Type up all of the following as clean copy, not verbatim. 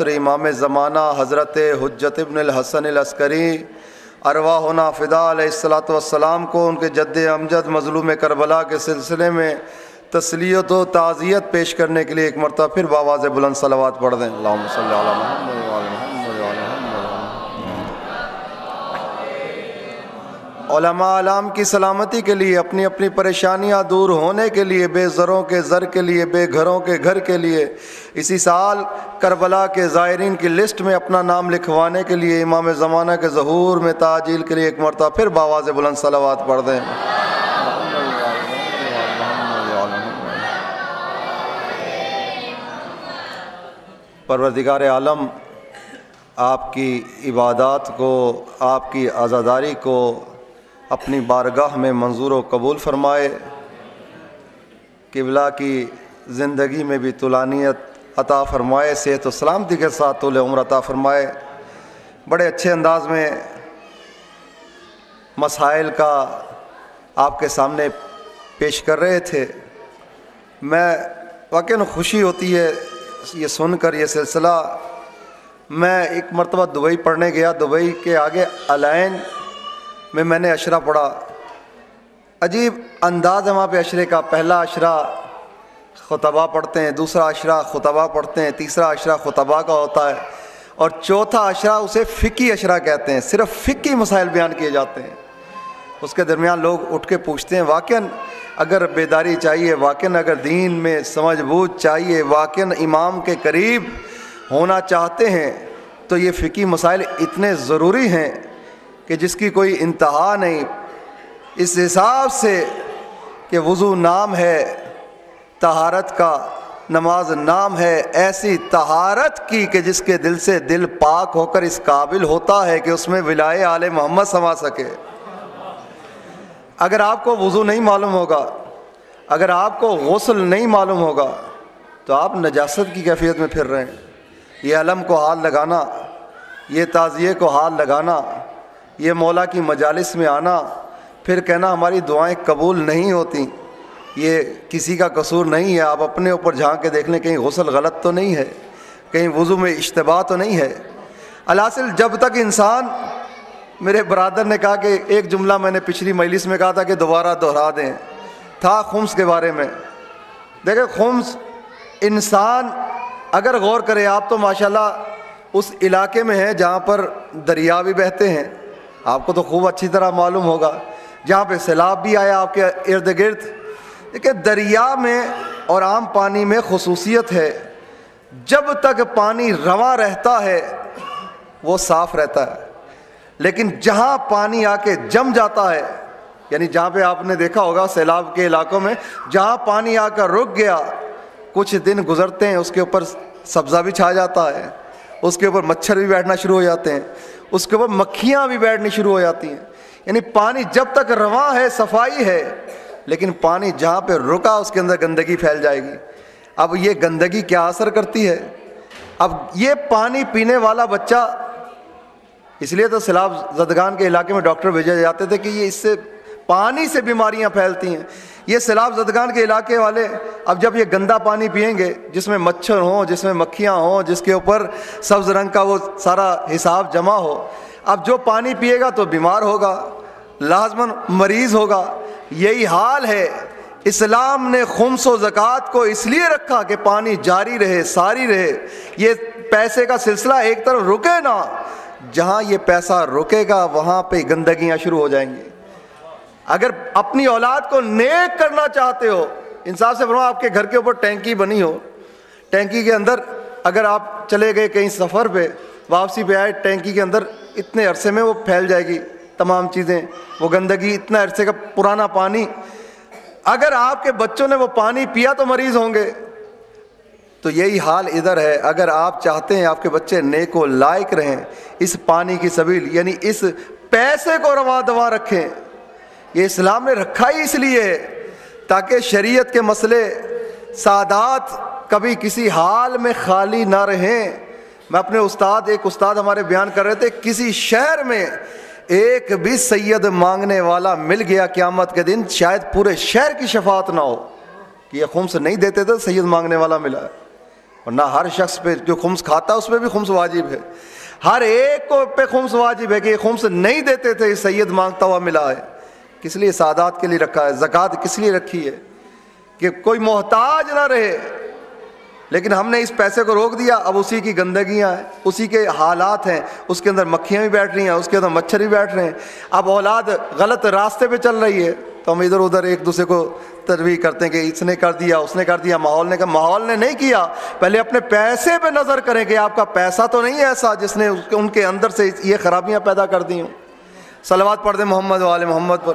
امام زمانہ حضرت حجت ابن الحسن العسکری ارواحنا فدا علیہ الصلوۃ والسلام کو ان کے جد امجد مظلوم کربلا کے سلسلے میں تسلیت و تعزیت پیش کرنے کے لیے ایک مرتبہ پھر بآواز بلند صلوات پڑھ دیں۔ اللہم صلی علی محمد وعلی محمد وعلی محمد۔ علماء اعلام کی سلامتی کے لیے، اپنی اپنی پریشانیاں دور ہونے کے لیے، بے زروں کے زر کے لیے، بے گھروں کے گھر کے لیے، اسی سال کربلا کے زائرین کی لسٹ میں اپنا نام لکھوانے کے لیے، امام زمانہ کے ظہور میں تعجیل کے لیے ایک مرتبہ پھر بآواز بلند صلوات پڑھ دیں۔ پروردگار عالم آپ کی عبادات کو، آپ کی عزاداری کو اپنی بارگاہ میں منظور و قبول فرمائے۔ قبلہ کی زندگی میں بھی طولانیت عطا فرمائے، صحت و سلامتی کے ساتھ طول عمر عطا فرمائے۔ بڑے اچھے انداز میں مسائل کا آپ کے سامنے پیش کر رہے تھے۔ میں واقعاً خوشی ہوتی ہے یہ سن کر یہ سلسلہ۔ میں ایک مرتبہ دبئی پڑھنے گیا، دبئی کے آگے العین میں نے عشرہ پڑھا۔ عجیب انداز ہے وہاں پہ عشرے کا۔ پہلا عشرہ خطبہ پڑھتے ہیں، دوسرا عشرہ خطبہ پڑھتے ہیں، تیسرا عشرہ خطبہ کا ہوتا ہے، اور چوتھا عشرہ اسے فقہی عشرہ کہتے ہیں، صرف فقہی مسائل بیان کیے جاتے ہیں۔ اس کے درمیان لوگ اٹھ کے پوچھتے ہیں واقعاً اگر بیداری چاہیے، واقعاً اگر دین میں سمجھ بوجھ چاہیے، واقعاً امام کے قریب ہونا چاہتے ہیں تو یہ فقہی مسائل اتنے ضروری ہیں کہ جس کی کوئی انتہا نہیں۔ اس حساب سے کہ وضو نام ہے طہارت کا، نماز نام ہے ایسی طہارت کی کہ جس کے دل سے دل پاک ہو کر اس قابل ہوتا ہے کہ اس میں ولائے آل محمد سما سکے۔ اگر آپ کو وضو نہیں معلوم ہوگا، اگر آپ کو غسل نہیں معلوم ہوگا تو آپ نجاست کی کیفیت میں پھر رہے ہیں۔ یہ علم کو ہاتھ لگانا، یہ تعزیے کو ہاتھ لگانا، یہ مولا کی مجالس میں آنا، پھر کہنا ہماری دعائیں قبول نہیں ہوتی، یہ کسی کا قصور نہیں ہے۔ آپ اپنے اوپر جھانک کے دیکھ لیں، کہیں غسل غلط تو نہیں ہے، کہیں وضو میں اشتباہ تو نہیں ہے۔ الحاصل جب تک انسان، میرے برادر نے کہا کہ ایک جملہ میں نے پچھلی مجلس میں کہا تھا کہ دوبارہ دہرا دیں، تھا خمس کے بارے میں۔ دیکھیں خمس، انسان اگر غور کرے، آپ تو ماشاءاللہ اس علاقے میں ہیں جہاں پر دریا بھی بہتے ہیں، آپ کو تو خوب اچھی طرح معلوم ہوگا، جہاں پہ سیلاب بھی آیا آپ کے ارد گرد۔ دیکھیں دریا میں اور عام پانی میں خصوصیت ہے، جب تک پانی رواں رہتا ہے وہ صاف رہتا ہے، لیکن جہاں پانی آ کے جم جاتا ہے، یعنی جہاں پہ آپ نے دیکھا ہوگا سیلاب کے علاقوں میں جہاں پانی آ کر رک گیا، کچھ دن گزرتے ہیں اس کے اوپر سبزہ بھی چھا جاتا ہے، اس کے اوپر مچھر بھی بیٹھنا شروع ہو جاتے ہیں، اس کے اوپر مکھیاں بھی بیٹھنی شروع ہو جاتی ہیں۔ یعنی پانی جب تک رواں ہے صفائی ہے، لیکن پانی جہاں پہ رکا اس کے اندر گندگی پھیل جائے گی۔ اب یہ گندگی کیا اثر کرتی ہے؟ اب یہ پانی پینے والا بچہ، اس لیے تو سیلاب زدگان کے علاقے میں ڈاکٹر بھیجے جاتے تھے کہ یہ اس سے پانی سے بیماریاں پھیلتی ہیں۔ یہ سیلاب زدگان کے علاقے والے اب جب یہ گندا پانی پئیں گے، جس میں مچھر ہوں، جس میں مکھیاں ہوں، جس کے اوپر سبز رنگ کا وہ سارا حساب جمع ہو، اب جو پانی پیے گا تو بیمار ہوگا، لازماً مریض ہوگا۔ یہی حال ہے۔ اسلام نے خمس و زکوٰۃ کو اس لیے رکھا کہ پانی جاری رہے، ساری رہے، یہ پیسے کا سلسلہ ایک طرف رکے نا۔ جہاں یہ پیسہ رکے گا وہاں پہ گندگیاں شروع ہو جائیں گی۔ اگر اپنی اولاد کو نیک کرنا چاہتے ہو، انصاف سے فرماؤ، آپ کے گھر کے اوپر ٹینکی بنی ہو، ٹینکی کے اندر اگر آپ چلے گئے کہیں سفر پہ، واپسی پہ آئے، ٹینکی کے اندر اتنے عرصے میں وہ پھیل جائے گی تمام چیزیں، وہ گندگی، اتنا عرصے کا پرانا پانی۔ اگر آپ کے بچوں نے وہ پانی پیا تو مریض ہوں گے۔ تو یہی حال ادھر ہے۔ اگر آپ چاہتے ہیں آپ کے بچے نیک و لائق رہیں، اس پانی کی سبیل یعنی اس پیسے کو رواں دواں رکھیں۔ یہ اسلام نے رکھا ہی اس لیے ہے تاکہ شریعت کے مسئلے، سادات کبھی کسی حال میں خالی نہ رہیں۔ میں اپنے ایک استاد ہمارے بیان کر رہے تھے، کسی شہر میں ایک بھی سید مانگنے والا مل گیا قیامت کے دن، شاید پورے شہر کی شفاعت نہ ہو کہ یہ خمس نہیں دیتے تھے، سید مانگنے والا ملا ہے۔ اور نہ ہر شخص پہ جو خمس کھاتا ہے اس پہ بھی خمس واجب ہے. ہر ایک کو پہ خمس واجب ہے کہ یہ خمس نہیں دیتے تھے سید مانگتا ہوا ملا ہے. کس لیے؟ سادات کے لیے رکھا ہے. زکوٰۃ کس لیے رکھی ہے؟ کہ کوئی محتاج نہ رہے. لیکن ہم نے اس پیسے کو روک دیا. اب اسی کی گندگیاں ہیں, اسی کے حالات ہیں, اس کے اندر مکھیاں بھی بیٹھ رہی ہیں, اس کے اندر مچھر بھی بیٹھ رہے ہیں. اب اولاد غلط راستے پہ چل رہی ہے تو ہم ادھر ادھر ایک دوسرے کو ترویج کرتے ہیں کہ اس نے کر دیا, اس نے کر دیا, ماحول نے کہا. ماحول نے نہیں کیا. پہلے اپنے پیسے پہ نظر کریں کہ آپ کا پیسہ تو نہیں ایسا جس نے ان کے اندر سے یہ خرابیاں پیدا کر دی ہوں. صلوات پڑھ دیں محمد وآل محمد پر.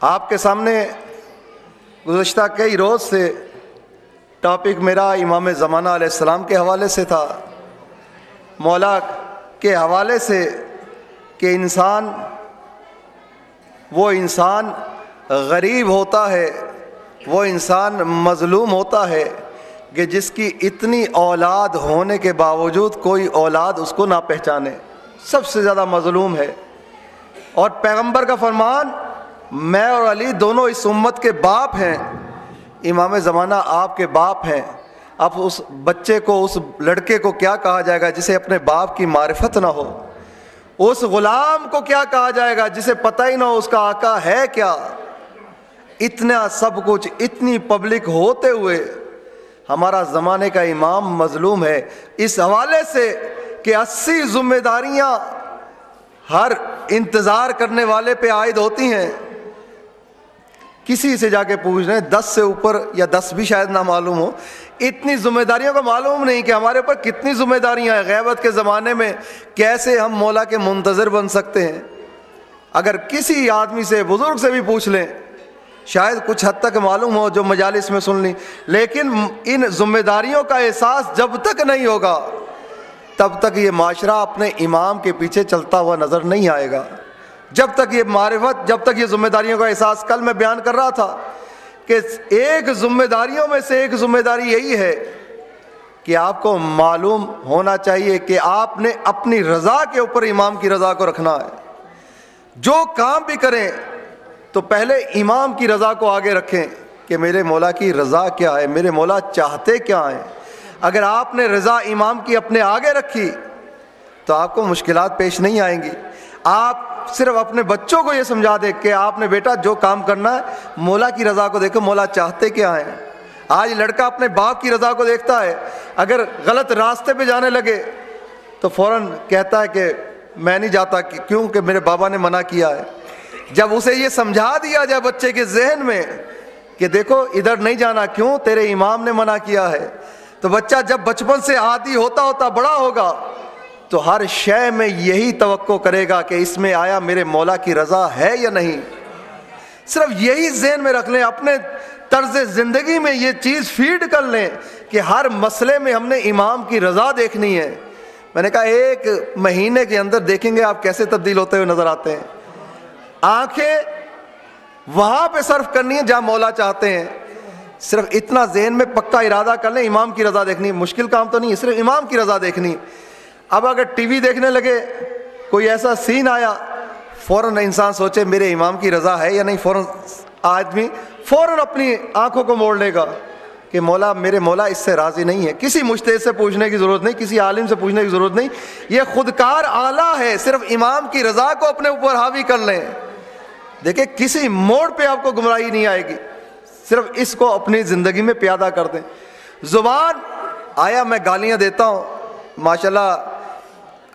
آپ کے سامنے گزشتہ کئی روز سے ٹاپک میرا امام زمانہ علیہ السلام کے حوالے سے تھا, مولا کے حوالے سے, کہ وہ انسان غریب ہوتا ہے, وہ انسان مظلوم ہوتا ہے کہ جس کی اتنی اولاد ہونے کے باوجود کوئی اولاد اس کو نہ پہچانے. سب سے زیادہ مظلوم ہے. اور پیغمبر کا فرمان, میں اور علی دونوں اس امت کے باپ ہیں. امام زمانہ آپ کے باپ ہیں. اب اس بچے کو, اس لڑکے کو کیا کہا جائے گا جسے اپنے باپ کی معرفت نہ ہو؟ اس غلام کو کیا کہا جائے گا جسے پتہ ہی نہ ہو اس کا آقا ہے کیا؟ اتنا سب کچھ, اتنی پبلک ہوتے ہوئے ہمارا زمانے کا امام مظلوم ہے. اس حوالے سے کہ 80 ذمہ داریاں ہر انتظار کرنے والے پہ عائد ہوتی ہیں. کسی سے جا کے پوچھ رہے ہیں, 10 سے اوپر یا 10 بھی شاید نہ معلوم ہو. اتنی ذمہ داریوں کا معلوم نہیں کہ ہمارے اوپر کتنی ذمہ داریاں ہیں. غیبت کے زمانے میں کیسے ہم مولا کے منتظر بن سکتے ہیں؟ اگر کسی آدمی سے, بزرگ سے بھی پوچھ لیں, شاید کچھ حد تک معلوم ہو جو مجالس میں سن لی. لیکن ان ذمہ داریوں کا احساس جب تک نہیں ہوگا تب تک یہ معاشرہ اپنے امام کے پیچھے چلتا ہوا نظر نہیں آئے گا. جب تک یہ معرفت, جب تک یہ ذمہ داریوں کا احساس, کل میں بیان کر رہا تھا کہ ایک ذمہ داریوں میں سے ایک ذمہ داری یہی ہے کہ آپ کو معلوم ہونا چاہیے کہ آپ نے اپنی رضا کے اوپر امام کی رضا کو رکھنا ہے. جو کام بھی کریں تو پہلے امام کی رضا کو آگے رکھیں کہ میرے مولا کی رضا کیا ہے, میرے مولا چاہتے کیا ہیں. اگر آپ نے رضا امام کی اپنے آگے رکھی تو آپ کو مشکلات پیش نہیں آئیں گی. آپ صرف اپنے بچوں کو یہ سمجھا دیں کہ آپ نے بیٹا جو کام کرنا ہے مولا کی رضا کو دیکھو, مولا چاہتے کیا ہیں. آج لڑکا اپنے باپ کی رضا کو دیکھتا ہے. اگر غلط راستے پہ جانے لگے تو فوراً کہتا ہے کہ میں نہیں جاتا, کیوں کہ میرے بابا نے منع کیا ہے. جب اسے یہ سمجھا دیا جائے بچے کے ذہن میں کہ دیکھو ادھر نہیں جانا, کیوں؟ تیرے امام نے منع کیا ہے, تو بچہ جب بچپن سے عادی ہوتا ہوتا بڑا ہوگا تو ہر شے میں یہی توقع کرے گا کہ اس میں آیا میرے مولا کی رضا ہے یا نہیں. صرف یہی ذہن میں رکھ لیں, اپنے طرز زندگی میں یہ چیز فیڈ کر لیں کہ ہر مسئلے میں ہم نے امام کی رضا دیکھنی ہے. میں نے کہا 1 مہینے کے اندر دیکھیں گے آپ کیسے تبدیل ہوتے ہوئے نظر آتے ہیں. آنکھیں وہاں پہ صرف کرنی ہے جہاں مولا چاہتے ہیں. صرف اتنا ذہن میں پکا ارادہ کر لیں, امام کی رضا دیکھنی. مشکل کام تو نہیں ہے, صرف امام کی رضا دیکھنی. اب اگر ٹی وی دیکھنے لگے, کوئی ایسا سین آیا, فوراً انسان سوچے میرے امام کی رضا ہے یا نہیں, فوراً آدمی فوراً اپنی آنکھوں کو موڑ لے گا کہ مولا, میرے مولا اس سے راضی نہیں ہے. کسی مجتہد سے پوچھنے کی ضرورت نہیں, کسی عالم سے پوچھنے کی ضرورت نہیں. یہ خودکار آلہ ہے, صرف امام کی رضا کو اپنے اوپر حاوی کر لیں. دیکھیں کسی موڑ پہ آپ کو گمراہی نہیں آئے گی, صرف اس کو اپنی زندگی میں پیادہ کر دیں. زبان, آیا میں گالیاں دیتا ہوں, ماشاءاللہ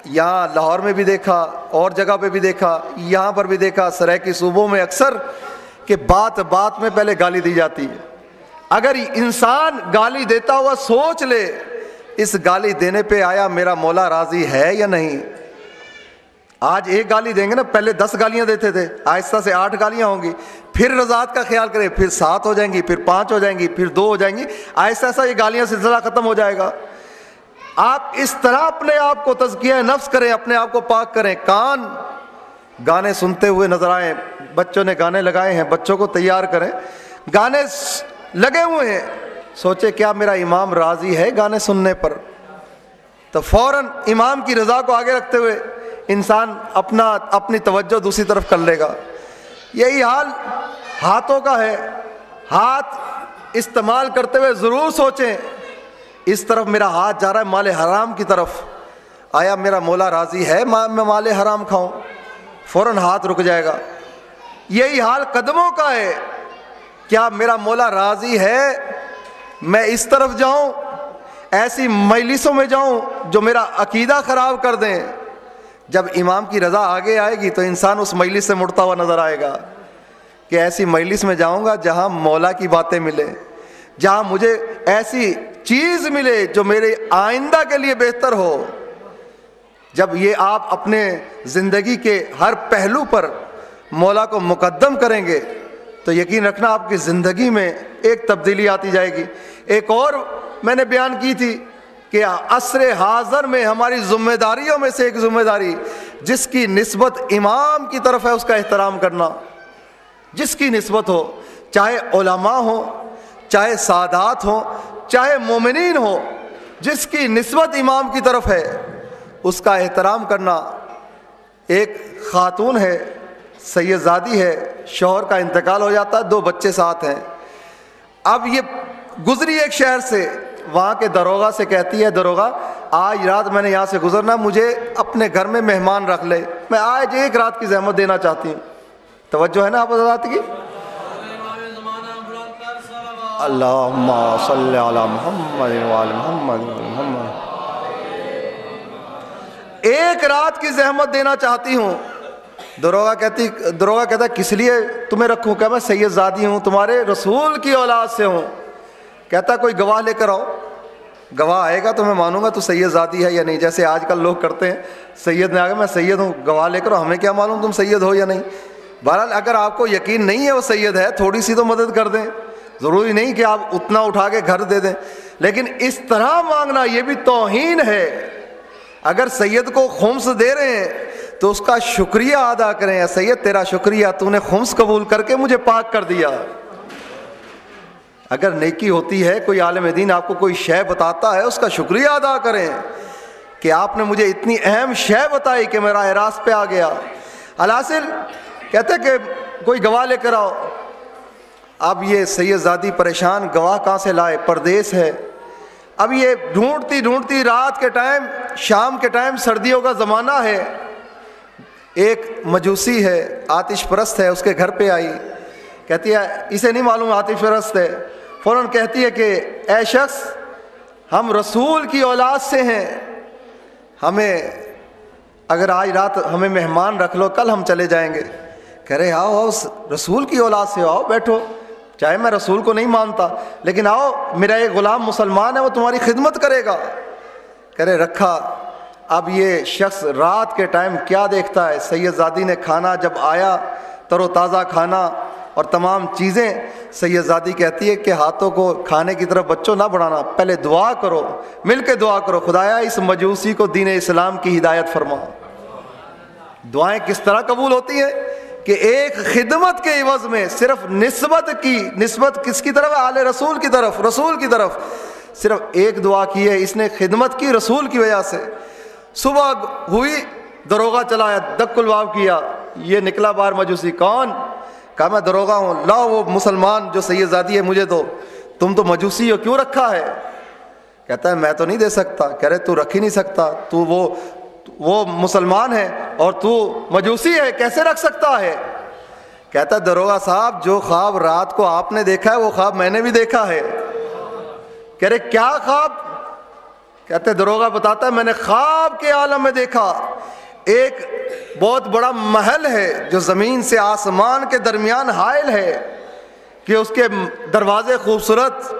یہاں لاہور میں بھی دیکھا, اور جگہ پہ بھی دیکھا, یہاں پر بھی دیکھا, سرائیکی صوبوں میں اکثر کہ بات بات میں پہلے گالی دی جاتی ہے. اگر انسان گالی دیتا ہوا سوچ لے اس گالی دینے پہ آیا میرا مولا راضی ہے یا نہیں. آج 1 گالی دیں گے نا, پہلے 10 گالیاں دیتے تھے, آہستہ سے 8 گالیاں ہوں گی, پھر رضاعت کا خیال کریں, پھر 7 ہو جائیں گی, پھر 5 ہو جائیں گی, پھر 2 ہو جائیں گی, آہستہ آہستہ یہ گالیاں سلسلہ ختم ہو جائے گا. آپ اس طرح اپنے آپ کو تزکیہ نفس کریں, اپنے آپ کو پاک کریں. کان گانے سنتے ہوئے نظر آئیں, بچوں نے گانے لگائے ہیں, بچوں کو تیار کریں, گانے لگے ہوئے ہیں, سوچے کیا میرا امام راضی ہے گانے سننے پر, تو فوراً امام کی رضا کو آگے رکھتے ہوئے انسان اپنی توجہ دوسری طرف کر لے گا. یہی حال ہاتھوں کا ہے. ہاتھ استعمال کرتے ہوئے ضرور سوچیں اس طرف میرا ہاتھ جا رہا ہے مال حرام کی طرف, آیا میرا مولا راضی ہے میں مال حرام کھاؤں؟ فوراً ہاتھ رک جائے گا. یہی حال قدموں کا ہے, کیا میرا مولا راضی ہے میں اس طرف جاؤں, ایسی مجلسوں میں جاؤں جو میرا عقیدہ خراب کر دیں؟ جب امام کی رضا آگے آئے گی تو انسان اس مجلس سے مڑتا ہوا نظر آئے گا کہ ایسی مجلس میں جاؤں گا جہاں مولا کی باتیں ملے, جہاں مجھے ایسی چیز ملے جو میرے آئندہ کے لیے بہتر ہو. جب یہ آپ اپنے زندگی کے ہر پہلو پر مولا کو مقدم کریں گے تو یقین رکھنا آپ کی زندگی میں ایک تبدیلی آتی جائے گی. ایک اور میں نے بیان کی تھی کہ عصر حاضر میں ہماری ذمہ داریوں میں سے ایک ذمہ داری جس کی نسبت امام کی طرف ہے اس کا احترام کرنا. جس کی نسبت ہو, چاہے علماء ہوں, چاہے سادات ہوں, چاہے مومنین ہوں, جس کی نسبت امام کی طرف ہے اس کا احترام کرنا. ایک خاتون ہے, سید زادی ہے, شوہر کا انتقال ہو جاتا ہے, 2 بچے ساتھ ہیں. اب یہ گزری ایک شہر سے, وہاں کے داروغہ سے کہتی ہے, داروغہ آج رات میں نے یہاں سے گزرنا, مجھے اپنے گھر میں مہمان رکھ لے, میں آج ایک رات کی زحمت دینا چاہتی ہوں. توجہ ہے نا آپ حضرات کی؟ اللہم صلی علی محمد وعلی محمد. ایک رات کی زحمت دینا چاہتی ہوں. داروغہ کہتا ہے کس لیے تمہیں رکھوں؟ کہ میں سید زادی ہوں, تمہارے رسول کی اولاد سے ہوں. کہتا کوئی گواہ لے کر آؤ, گواہ آئے گا تو میں مانوں گا تو سید زادی ہے یا نہیں. جیسے آج کل لوگ کرتے ہیں, سید نے آگے میں سید ہوں, گواہ لے کر ہمیں کیا معلوم تم سید ہو یا نہیں. بہرحال اگر آپ کو یقین نہیں ہے وہ سید ہے, تھوڑی سی تو مدد کر دیں, ضروری نہیں کہ آپ اتنا اٹھا کے گھر دے دیں. لیکن اس طرح مانگنا یہ بھی توہین ہے. اگر سید کو خمس دے رہے ہیں تو اس کا شکریہ ادا کریں, سید تیرا شکریہ, تو نے خمس قبول کر کے مجھے پاک کر دیا. اگر نیکی ہوتی ہے, کوئی عالم دین آپ کو کوئی شے بتاتا ہے, اس کا شکریہ ادا کریں کہ آپ نے مجھے اتنی اہم شے بتائی کہ میرا راست پہ آ گیا. الحاصل کہتے کہ کوئی گواہ لے کر آؤ. اب یہ سید زادی پریشان, گواہ کہاں سے لائے, پردیس ہے. اب یہ ڈھونڈتی رات کے ٹائم, شام کے ٹائم, سردیوں کا زمانہ ہے, ایک مجوسی ہے, آتش پرست ہے, اس کے گھر پہ آئی. کہتی ہے اسے نہیں معلوم آتش پرست ہے. فوراً کہتی ہے کہ اے شخص, ہم رسول کی اولاد سے ہیں, ہمیں اگر آج رات ہمیں مہمان رکھ لو, کل ہم چلے جائیں گے. کہہ رہے آؤ رسول کی اولاد سے آؤ, بیٹھو, چاہے میں رسول کو نہیں مانتا لیکن آؤ, میرا ایک غلام مسلمان ہے, وہ تمہاری خدمت کرے گا. کہہ رہے رکھا. اب یہ شخص رات کے ٹائم کیا دیکھتا ہے, سید زادی نے کھانا جب آیا, تر و تازہ کھانا اور تمام چیزیں, سید زادی کہتی ہے کہ ہاتھوں کو کھانے کی طرف بچوں نہ بڑھانا, پہلے دعا کرو, مل کے دعا کرو, خدایا اس مجوسی کو دین اسلام کی ہدایت فرما. دعائیں کس طرح قبول ہوتی ہیں کہ ایک خدمت کے عوض میں صرف نسبت کس کی طرف ہے, آل رسول کی طرف, رسول کی طرف. صرف ایک دعا کی ہے اس نے, خدمت کی رسول کی وجہ سے. صبح ہوئی, داروغہ چلایا, دک الباب کیا, یہ نکلا باہر مجوسی. کون؟ کہا میں داروغہ ہوں, لاؤ وہ مسلمان جو سید زادی ہے مجھے دو. تم تو مجوسی ہو, کیوں رکھا ہے؟ کہتا ہے میں تو نہیں دے سکتا. کہہ رہے تو رکھ ہی نہیں سکتا, تو وہ مسلمان ہے اور تو مجوسی ہے, کیسے رکھ سکتا ہے؟ کہتا ہے داروغہ صاحب, جو خواب رات کو آپ نے دیکھا ہے وہ خواب میں نے بھی دیکھا ہے. کہہ رہے کیا خواب؟ کہتے داروغہ بتاتا ہے میں نے خواب کے عالم میں دیکھا ایک بہت بڑا محل ہے جو زمین سے آسمان کے درمیان حائل ہے, کہ اس کے دروازے خوبصورت,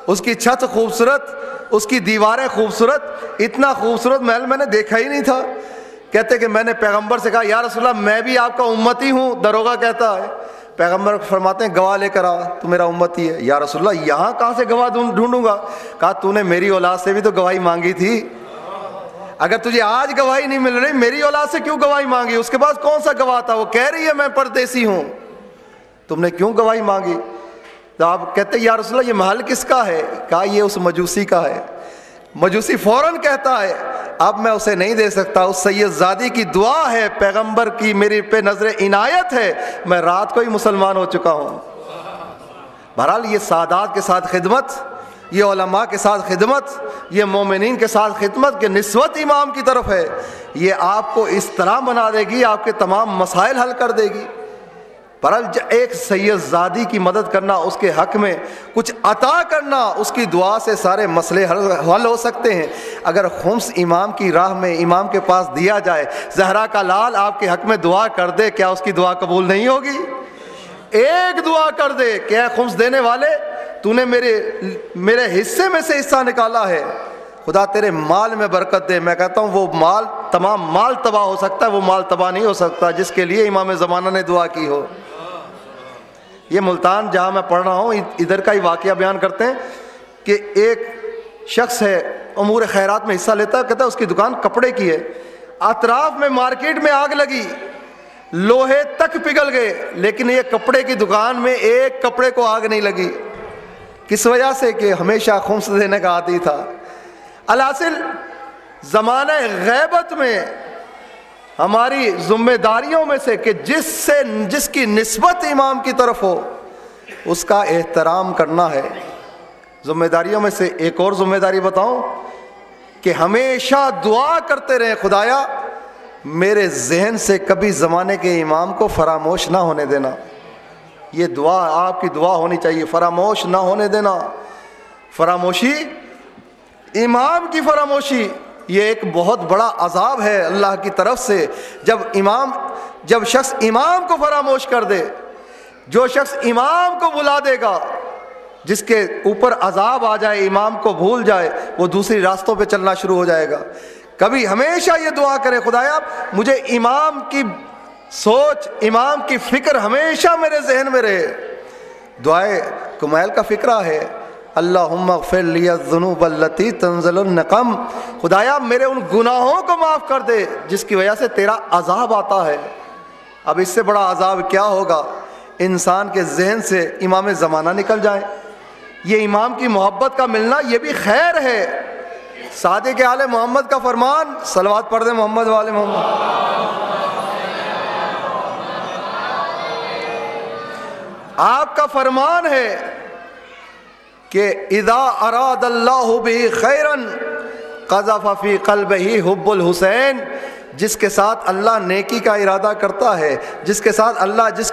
اس کی چھت خوبصورت, اس کی دیواریں خوبصورت. اتنا خوبصورت محل میں نے دیکھا ہی نہیں تھا. کہتے کہ میں نے پیغمبر سے کہا یا رسول اللہ میں بھی آپ کا امتی ہوں. داروغہ کہتا ہے, پیغمبر فرماتے ہیں گواہ لے کر آ, تو میرا امتی ہے. یا رسول اللہ یہاں کہاں سے گواہ ڈھونڈوں گا؟ کہا تو نے میری اولاد سے بھی تو گواہی مانگی تھی, اگر تجھے آج گواہی نہیں مل رہی, میری اولاد سے کیوں گواہی مانگی؟ اس کے پاس کون سا گواہ تھا؟ وہ کہہ رہی ہے میں پردیسی ہوں, تم نے کیوں گواہی مانگی؟ تو آپ کہتے یا رسول اللہ یہ محل کس کا ہے؟ کہا یہ اس مجوسی کا ہے. مجوسی فوراً کہتا ہے اب میں اسے نہیں دے سکتا. اس سید زادی کی دعا ہے, پیغمبر کی میری پہ نظر عنایت ہے, میں رات کو ہی مسلمان ہو چکا ہوں. بہرحال یہ سادات کے ساتھ خدمت, یہ علماء کے ساتھ خدمت, یہ مومنین کے ساتھ خدمت کہ نسبت امام کی طرف ہے, یہ آپ کو اس طرح بنا دے گی, آپ کے تمام مسائل حل کر دے گی. بہرحال ایک سید زادی کی مدد کرنا, اس کے حق میں کچھ عطا کرنا, اس کی دعا سے سارے مسئلے حل ہو سکتے ہیں. اگر خمس امام کی راہ میں امام کے پاس دیا جائے, زہرا کا لال آپ کے حق میں دعا کر دے, کیا اس کی دعا قبول نہیں ہوگی؟ ایک دعا کر دے کہ اے خمس دینے والے, تو نے میرے حصے میں سے حصہ نکالا ہے, خدا تیرے مال میں برکت دے. میں کہتا ہوں وہ مال, تمام مال تباہ ہو سکتا ہے, وہ مال تباہ نہیں ہو سکتا جس کے لیے امام زمانہ نے دعا کی ہو. یہ ملتان جہاں میں پڑھ رہا ہوں, ادھر کا ہی واقعہ بیان کرتے ہیں کہ ایک شخص ہے, امور خیرات میں حصہ لیتا ہے, کہتا ہے اس کی دکان کپڑے کی ہے, اطراف میں مارکیٹ میں آگ لگی, لوہے تک پگھل گئے, لیکن یہ کپڑے کی دکان میں ایک کپڑے کو آگ نہیں لگی. کس وجہ سے؟ کہ ہمیشہ خمس دینے کا عادی تھا. الحاصل زمانہ غیبت میں ہماری ذمہ داریوں میں سے کہ جس کی نسبت امام کی طرف ہو اس کا احترام کرنا ہے. ذمہ داریوں میں سے ایک اور ذمہ داری بتاؤں کہ ہمیشہ دعا کرتے رہیں, خدایا میرے ذہن سے کبھی زمانے کے امام کو فراموش نہ ہونے دینا. یہ دعا آپ کی دعا ہونی چاہیے, فراموش نہ ہونے دینا. فراموشی, امام کی فراموشی, یہ ایک بہت بڑا عذاب ہے اللہ کی طرف سے. جب شخص امام کو فراموش کر دے, جو شخص امام کو بلا دے گا, جس کے اوپر عذاب آ جائے, امام کو بھول جائے, وہ دوسری راستوں پہ چلنا شروع ہو جائے گا. کبھی ہمیشہ یہ دعا کرے, خدایا مجھے امام کی سوچ, امام کی فکر ہمیشہ میرے ذہن میں رہے. دعائے کمیل کا فکرہ ہے, اللہم اغفر لی الذنوب التی تنزل النقم, خدایا میرے ان گناہوں کو معاف کر دے جس کی وجہ سے تیرا عذاب آتا ہے. اب اس سے بڑا عذاب کیا ہوگا, انسان کے ذہن سے امام زمانہ نکل جائے. یہ امام کی محبت کا ملنا یہ بھی خیر ہے. صادق آل محمد کا فرمان, صلوات پڑھ دیں محمد والے محمد. آپ کا فرمان ہے کہ اذا اراد اللہ به خیرا قذف فی قلبہ حب الحسین, جس کے ساتھ اللہ نیکی کا ارادہ کرتا ہے, جس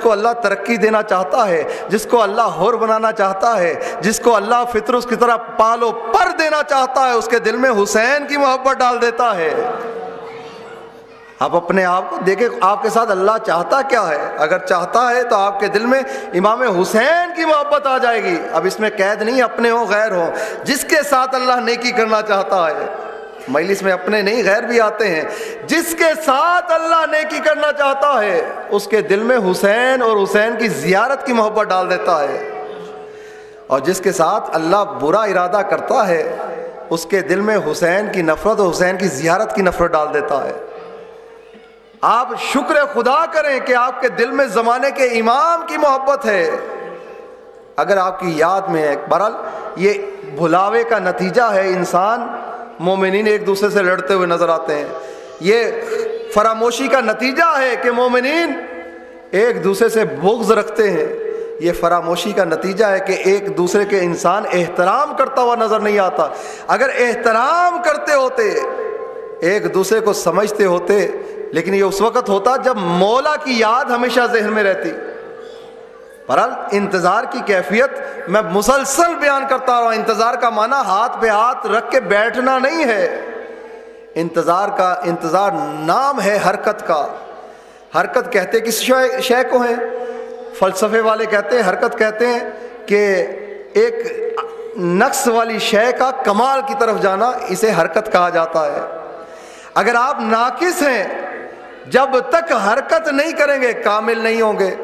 کو اللہ ترقی دینا چاہتا ہے, جس کو اللہ حر بنانا چاہتا ہے, جس کو اللہ فطرت کی طرح پالو پر دینا چاہتا ہے, اس کے دل میں حسین کی محبت ڈال دیتا ہے. آپ اپنے آپ کو دیکھیں, آپ کے ساتھ اللہ چاہتا کیا ہے. اگر چاہتا ہے تو آپ کے دل میں امام حسین کی محبت آ جائے گی. اب اس میں قید نہیں اپنے ہو غیر ہو, جس کے ساتھ اللہ نیکی کرنا چاہتا ہے. مجلس میں اپنے نہیں غیر بھی آتے ہیں. جس کے ساتھ اللہ نیکی کرنا چاہتا ہے اس کے دل میں حسین اور حسین کی زیارت کی محبت ڈال دیتا ہے, اور جس کے ساتھ اللہ برا ارادہ کرتا ہے اس کے دل میں حسین کی نفرت اور حسین کی زیارت کی نفرت ڈال دیتا ہے. آپ شکر خدا کریں کہ آپ کے دل میں زمانے کے امام کی محبت ہے, اگر آپ کی یاد میں ہے. بہرحال یہ بھلاوے کا نتیجہ ہے, انسان مومنین ایک دوسرے سے لڑتے ہوئے نظر آتے ہیں. یہ فراموشی کا نتیجہ ہے کہ مومنین ایک دوسرے سے بغض رکھتے ہیں. یہ فراموشی کا نتیجہ ہے کہ ایک دوسرے کے انسان احترام کرتا ہوا نظر نہیں آتا. اگر احترام کرتے ہوتے, ایک دوسرے کو سمجھتے ہوتے, لیکن یہ اس وقت ہوتا جب مولا کی یاد ہمیشہ ذہن میں رہتی. بہرحال انتظار کی کیفیت میں مسلسل بیان کرتا رہا. انتظار کا معنی ہاتھ پہ ہاتھ رکھ کے بیٹھنا نہیں ہے. انتظار نام ہے حرکت کا. حرکت کہتے کس شے کو ہیں؟ فلسفے والے کہتے ہیں, حرکت کہتے ہیں کہ ایک نقص والی شے کا کمال کی طرف جانا, اسے حرکت کہا جاتا ہے. اگر آپ ناقص ہیں, جب تک حرکت نہیں کریں گے کامل نہیں ہوں گے.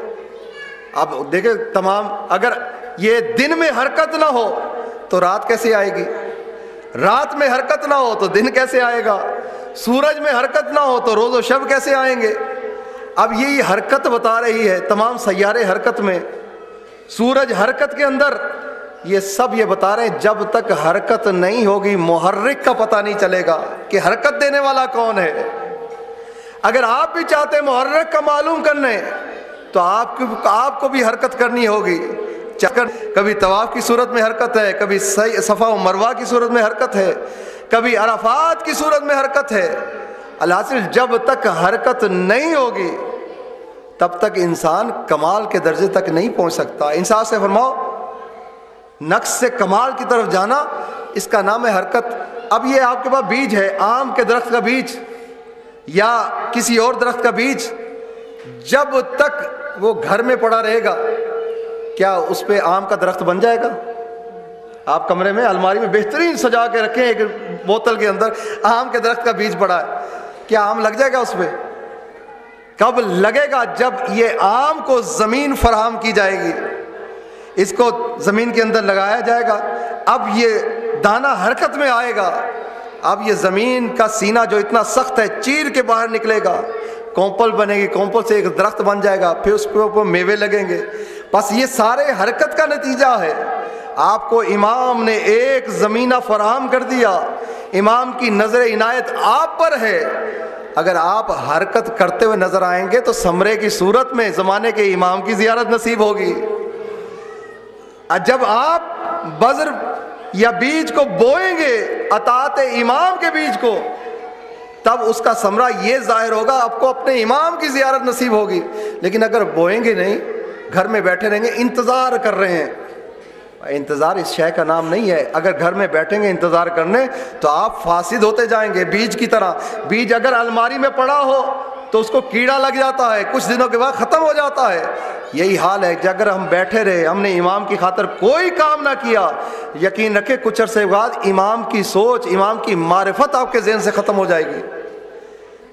اب دیکھیں تمام, اگر یہ دن میں حرکت نہ ہو تو رات کیسے آئے گی, رات میں حرکت نہ ہو تو دن کیسے آئے گا, سورج میں حرکت نہ ہو تو روز و شب کیسے آئیں گے. اب یہی حرکت بتا رہی ہے, تمام سیارے حرکت میں, سورج حرکت کے اندر, یہ سب یہ بتا رہے ہیں جب تک حرکت نہیں ہوگی محرک کا پتہ نہیں چلے گا کہ حرکت دینے والا کون ہے۔ اگر آپ بھی چاہتے ہیں محرک کا معلوم کرنے تو آپ کو بھی حرکت کرنی ہوگی۔ کبھی طواف کی صورت میں حرکت ہے، کبھی صفا و مروہ کی صورت میں حرکت ہے، کبھی عرفات کی صورت میں حرکت ہے۔ الحاصل جب تک حرکت نہیں ہوگی تب تک انسان کمال کے درجے تک نہیں پہنچ سکتا۔ انصاف سے فرماؤ، نقص سے کمال کی طرف جانا اس کا نام ہے حرکت۔ اب یہ آپ کے پاس بیج ہے، آم کے درخت کا بیج یا کسی اور درخت کا بیج، جب تک وہ گھر میں پڑا رہے گا کیا اس پہ آم کا درخت بن جائے گا؟ آپ کمرے میں الماری میں بہترین سجا کے رکھیں، ایک بوتل کے اندر آم کے درخت کا بیج پڑا ہے، کیا آم لگ جائے گا اس پہ؟ کب لگے گا؟ جب یہ آم کو زمین فراہم کی جائے گی، اس کو زمین کے اندر لگایا جائے گا، اب یہ دانہ حرکت میں آئے گا، اب یہ زمین کا سینہ جو اتنا سخت ہے چیر کے باہر نکلے گا، کومپل بنے گی، کومپل سے ایک درخت بن جائے گا، پھر اس کے اوپر میوے لگیں گے۔ بس یہ سارے حرکت کا نتیجہ ہے۔ آپ کو امام نے ایک زمینہ فراہم کر دیا، امام کی نظر عنایت آپ پر ہے، اگر آپ حرکت کرتے ہوئے نظر آئیں گے تو ثمرے کی صورت میں زمانے کے امام کی زیارت نصیب ہوگی۔ جب آپ بذر یا بیج کو بوئیں گے، اطاعت امام کے بیج کو، تب اس کا ثمرہ یہ ظاہر ہوگا، آپ کو اپنے امام کی زیارت نصیب ہوگی۔ لیکن اگر بوئیں گے نہیں، گھر میں بیٹھے رہیں گے، انتظار کر رہے ہیں، انتظار اس شے کا نام نہیں ہے۔ اگر گھر میں بیٹھیں گے انتظار کرنے تو آپ فاسد ہوتے جائیں گے، بیج کی طرح۔ بیج اگر الماری میں پڑا ہو تو اس کو کیڑا لگ جاتا ہے، کچھ دنوں کے بعد ختم ہو جاتا ہے۔ یہی حال ہے کہ اگر ہم بیٹھے رہے، ہم نے امام کی خاطر کوئی کام نہ کیا، یقین رکھیں کچھ عرصے بعد امام کی سوچ، امام کی معرفت آپ کے ذہن سے ختم ہو جائے گی۔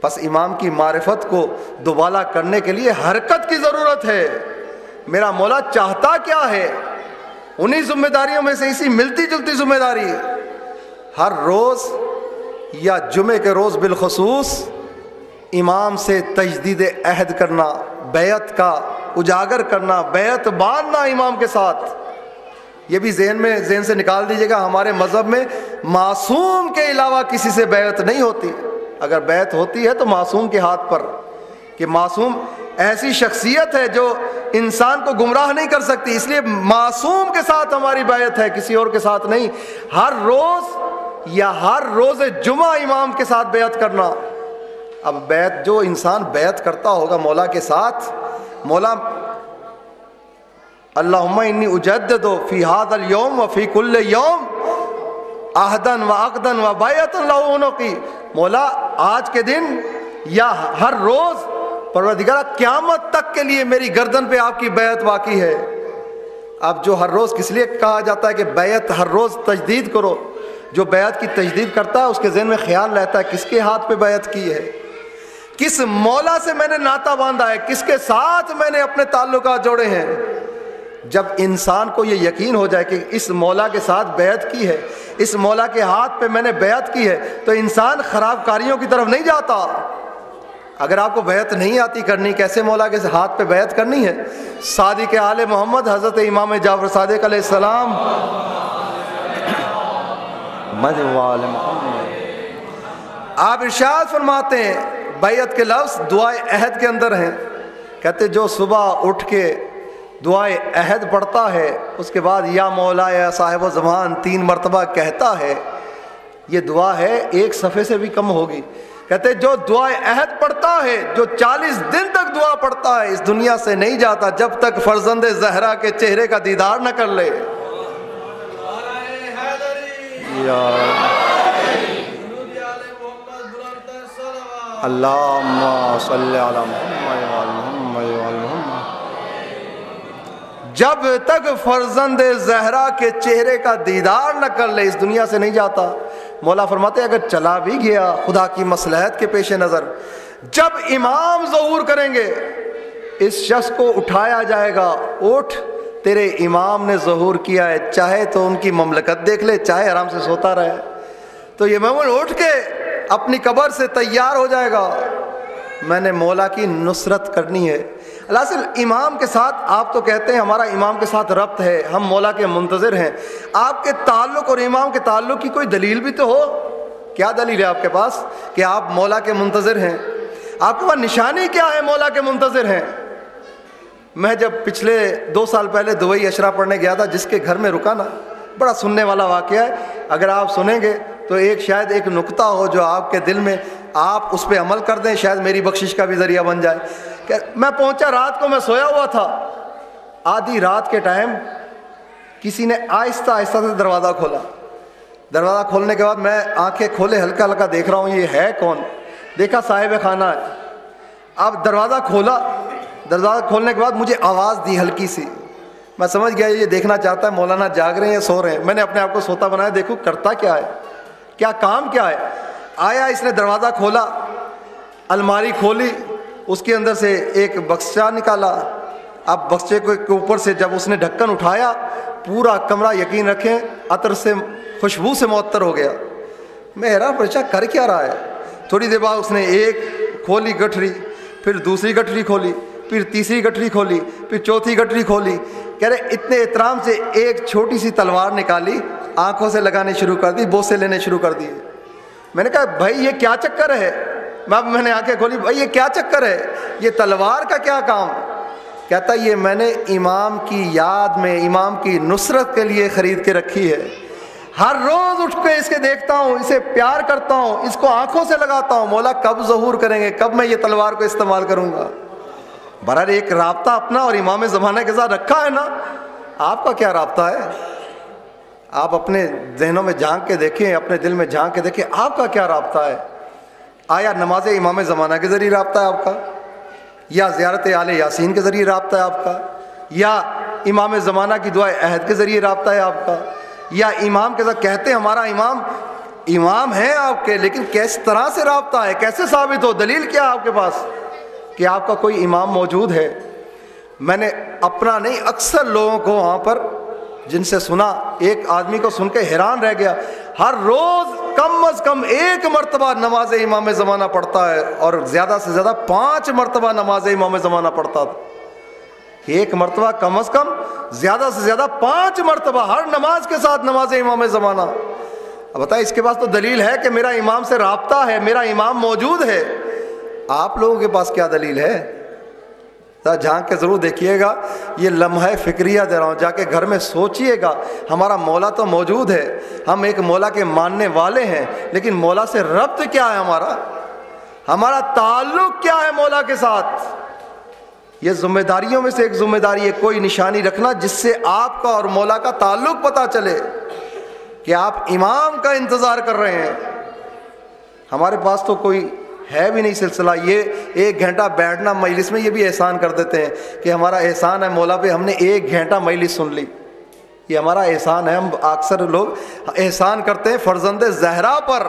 بس امام کی معرفت کو دوبالا کرنے کے لیے حرکت کی ضرورت ہے۔ میرا مولا چاہتا کیا ہے؟ انہی ذمہ داریوں میں سے اسی ملتی جلتی ذمہ داری، ہر روز یا جمعے کے روز بالخصوص امام سے تجدید عہد کرنا، بیعت کا اجاگر کرنا، بیعت باندھنا امام کے ساتھ۔ یہ بھی ذہن سے نکال دیجیے گا، ہمارے مذہب میں معصوم کے علاوہ کسی سے بیعت نہیں ہوتی۔ اگر بیعت ہوتی ہے تو معصوم کے ہاتھ پر، کہ معصوم ایسی شخصیت ہے جو انسان کو گمراہ نہیں کر سکتی، اس لیے معصوم کے ساتھ ہماری بیعت ہے، کسی اور کے ساتھ نہیں۔ ہر روز یا ہر روز جمعہ امام کے ساتھ بیعت کرنا۔ اب بیعت، جو انسان بیعت کرتا ہوگا مولا کے ساتھ، مولا اللہم انی اجدد فی ھذا الیوم وفی کل یوم عہدا وعقدا وبیعۃ لہ عنقی، مولا آج کے دن یا ہر روز پروردگار قیامت تک کے لیے میری گردن پہ آپ کی بیعت باقی ہے۔ اب جو ہر روز کس لیے کہا جاتا ہے کہ بیعت ہر روز تجدید کرو؟ جو بیعت کی تجدید کرتا ہے اس کے ذہن میں خیال رہتا ہے کس کے ہاتھ پہ بیعت کی ہے، کس مولا سے میں نے ناطہ باندھا ہے، کس کے ساتھ میں نے اپنے تعلقات جوڑے ہیں۔ جب انسان کو یہ یقین ہو جائے کہ اس مولا کے ساتھ بیعت کی ہے، اس مولا کے ہاتھ پہ میں نے بیعت کی ہے، تو انسان خراب کاریوں کی طرف نہیں جاتا۔ اگر آپ کو بیعت نہیں آتی کرنی، کیسے مولا کے ہاتھ پہ بیعت کرنی ہے؟ صادق آل محمد حضرت امام جعفر صادق علیہ السلام، آپ ارشاد فرماتے ہیں، بیعت کے لفظ دعائے عہد کے اندر ہیں، کہتے جو صبح اٹھ کے دعائے عہد پڑھتا ہے، اس کے بعد یا مولا یا صاحب و زمان 3 مرتبہ کہتا ہے، یہ دعا ہے 1 صفحے سے بھی کم ہوگی۔ کہتے جو دعائے عہد پڑھتا ہے، جو 40 دن تک دعا پڑھتا ہے، اس دنیا سے نہیں جاتا جب تک فرزند زہرا کے چہرے کا دیدار نہ کر لے۔ اللہم صلی علی محمد وعلی محمد۔ جب تک فرزند زہرا کے چہرے کا دیدار نہ کر لے اس دنیا سے نہیں جاتا۔ مولا فرماتے ہیں اگر چلا بھی گیا خدا کی مصلحت کے پیش نظر، جب امام ظہور کریں گے اس شخص کو اٹھایا جائے گا، اٹھ تیرے امام نے ظہور کیا ہے، چاہے تو ان کی مملکت دیکھ لے، چاہے آرام سے سوتا رہے۔ تو یہ مومن اٹھ کے اپنی قبر سے تیار ہو جائے گا، میں نے مولا کی نصرت کرنی ہے۔ الحاصل امام کے ساتھ آپ تو کہتے ہیں ہمارا امام کے ساتھ ربط ہے، ہم مولا کے منتظر ہیں، آپ کے تعلق اور امام کے تعلق کی کوئی دلیل بھی تو ہو۔ کیا دلیل ہے آپ کے پاس کہ آپ مولا کے منتظر ہیں؟ آپ کے پاس نشانی کیا ہے مولا کے منتظر ہیں؟ میں جب پچھلے 2 سال پہلے دبئی اشرا پڑھنے گیا تھا، جس کے گھر میں رکا نا، بڑا سننے والا واقعہ ہے، اگر آپ سنیں گے تو شاید ایک نقطہ ہو جو آپ کے دل میں آپ اس پہ عمل کر دیں، شاید میری بخشش کا بھی ذریعہ بن جائے۔ کہ میں پہنچا، رات کو میں سویا ہوا تھا، آدھی رات کے ٹائم کسی نے آہستہ آہستہ سے دروازہ کھولا۔ دروازہ کھولنے کے بعد میں آنکھیں کھولے ہلکا ہلکا دیکھ رہا ہوں یہ ہے کون، دیکھا صاحب خانہ ہے۔ اب دروازہ کھولا، دروازہ کھولنے کے بعد مجھے آواز دی ہلکی سی، میں سمجھ گیا یہ دیکھنا چاہتا ہے مولانا جاگ رہے ہیں یا سو رہے ہیں۔ میں نے اپنے آپ کو سوتا بنایا، دیکھو کرتا کیا ہے، کیا کام کیا ہے۔ آیا، اس نے دروازہ کھولا، الماری کھولی، اس کے اندر سے ایک بکسہ نکالا۔ اب بکسے کے اوپر سے جب اس نے ڈھکن اٹھایا، پورا کمرہ یقین رکھیں عطر سے، خوشبو سے معطر ہو گیا۔ میں حیران پریشا کر کیا رہا ہے۔ تھوڑی دیر بعد اس نے ایک کھولی گٹھری، پھر دوسری گٹھری کھولی، پھر تیسری گٹھری کھولی، پھر چوتھی گٹھری کھولی۔ کہہ رہے اتنے احترام سے ایک چھوٹی سی تلوار نکالی، آنکھوں سے لگانے شروع کر دی، بوسے لینے شروع کر دیے۔ میں نے کہا بھائی یہ کیا چکر ہے؟ میں نے آنکھیں کھولی، بھائی یہ کیا چکر ہے، یہ تلوار کا کیا کام؟ کہتا یہ میں نے امام کی یاد میں، امام کی نصرت کے لیے خرید کے رکھی ہے، ہر روز اٹھ کے اس کے دیکھتا ہوں، اسے پیار کرتا ہوں، اس کو آنکھوں سے لگاتا ہوں، مولا کب ظہور کریں گے، کب میں یہ تلوار کو استعمال کروں گا۔ برحال ایک رابطہ اپنا اور امام زمانہ کے ساتھ رکھا ہے نا۔ آپ کا کیا رابطہ ہے؟ آپ اپنے ذہنوں میں جھانک کے دیکھیں، اپنے دل میں جھانک کے دیکھیں، آپ کا کیا رابطہ ہے؟ آیا نماز امام زمانہ کے ذریعے رابطہ ہے آپ کا، یا زیارت آل یاسین کے ذریعے رابطہ ہے آپ کا، یا امام زمانہ کی دعائے عہد کے ذریعے رابطہ ہے آپ کا، یا امام کے ساتھ کہتے ہیں ہمارا امام ہے آپ کے، لیکن کس طرح سے رابطہ ہے، کیسے ثابت ہو، دلیل کیا آپ کے پاس کہ آپ کا کوئی امام موجود ہے؟ میں نے اپنا نہیں، اکثر لوگوں کو وہاں پر جن سے سنا، ایک آدمی کو سن کے حیران رہ گیا، ہر روز کم از کم 1 مرتبہ نماز امام زمانہ پڑھتا ہے، اور زیادہ سے زیادہ 5 مرتبہ نماز امام زمانہ پڑھتا تھا۔ 1 مرتبہ کم از کم، زیادہ سے زیادہ 5 مرتبہ ہر نماز کے ساتھ نماز امام زمانہ۔ اب بتائیں اس کے پاس تو دلیل ہے کہ میرا امام سے رابطہ ہے، میرا امام موجود ہے۔ آپ لوگوں کے پاس کیا دلیل ہے؟ جھانک کے ضرور دیکھیے گا، یہ لمحہ فکریہ دے رہا ہوں، جا کے گھر میں سوچئے گا، ہمارا مولا تو موجود ہے، ہم ایک مولا کے ماننے والے ہیں، لیکن مولا سے ربط کیا ہے ہمارا تعلق کیا ہے مولا کے ساتھ؟ یہ ذمہ داریوں میں سے ایک ذمہ داری ہے، کوئی نشانی رکھنا جس سے آپ کا اور مولا کا تعلق پتہ چلے کہ آپ امام کا انتظار کر رہے ہیں۔ ہمارے پاس تو کوئی ہے بھی نہیں سلسلہ، یہ 1 گھنٹہ بیٹھنا مجلس میں، یہ بھی احسان کر دیتے ہیں کہ ہمارا احسان ہے مولا پہ، ہم نے 1 گھنٹہ مجلس سن لی، یہ ہمارا احسان ہے۔ ہم اکثر لوگ احسان کرتے ہیں فرزند زہرا پر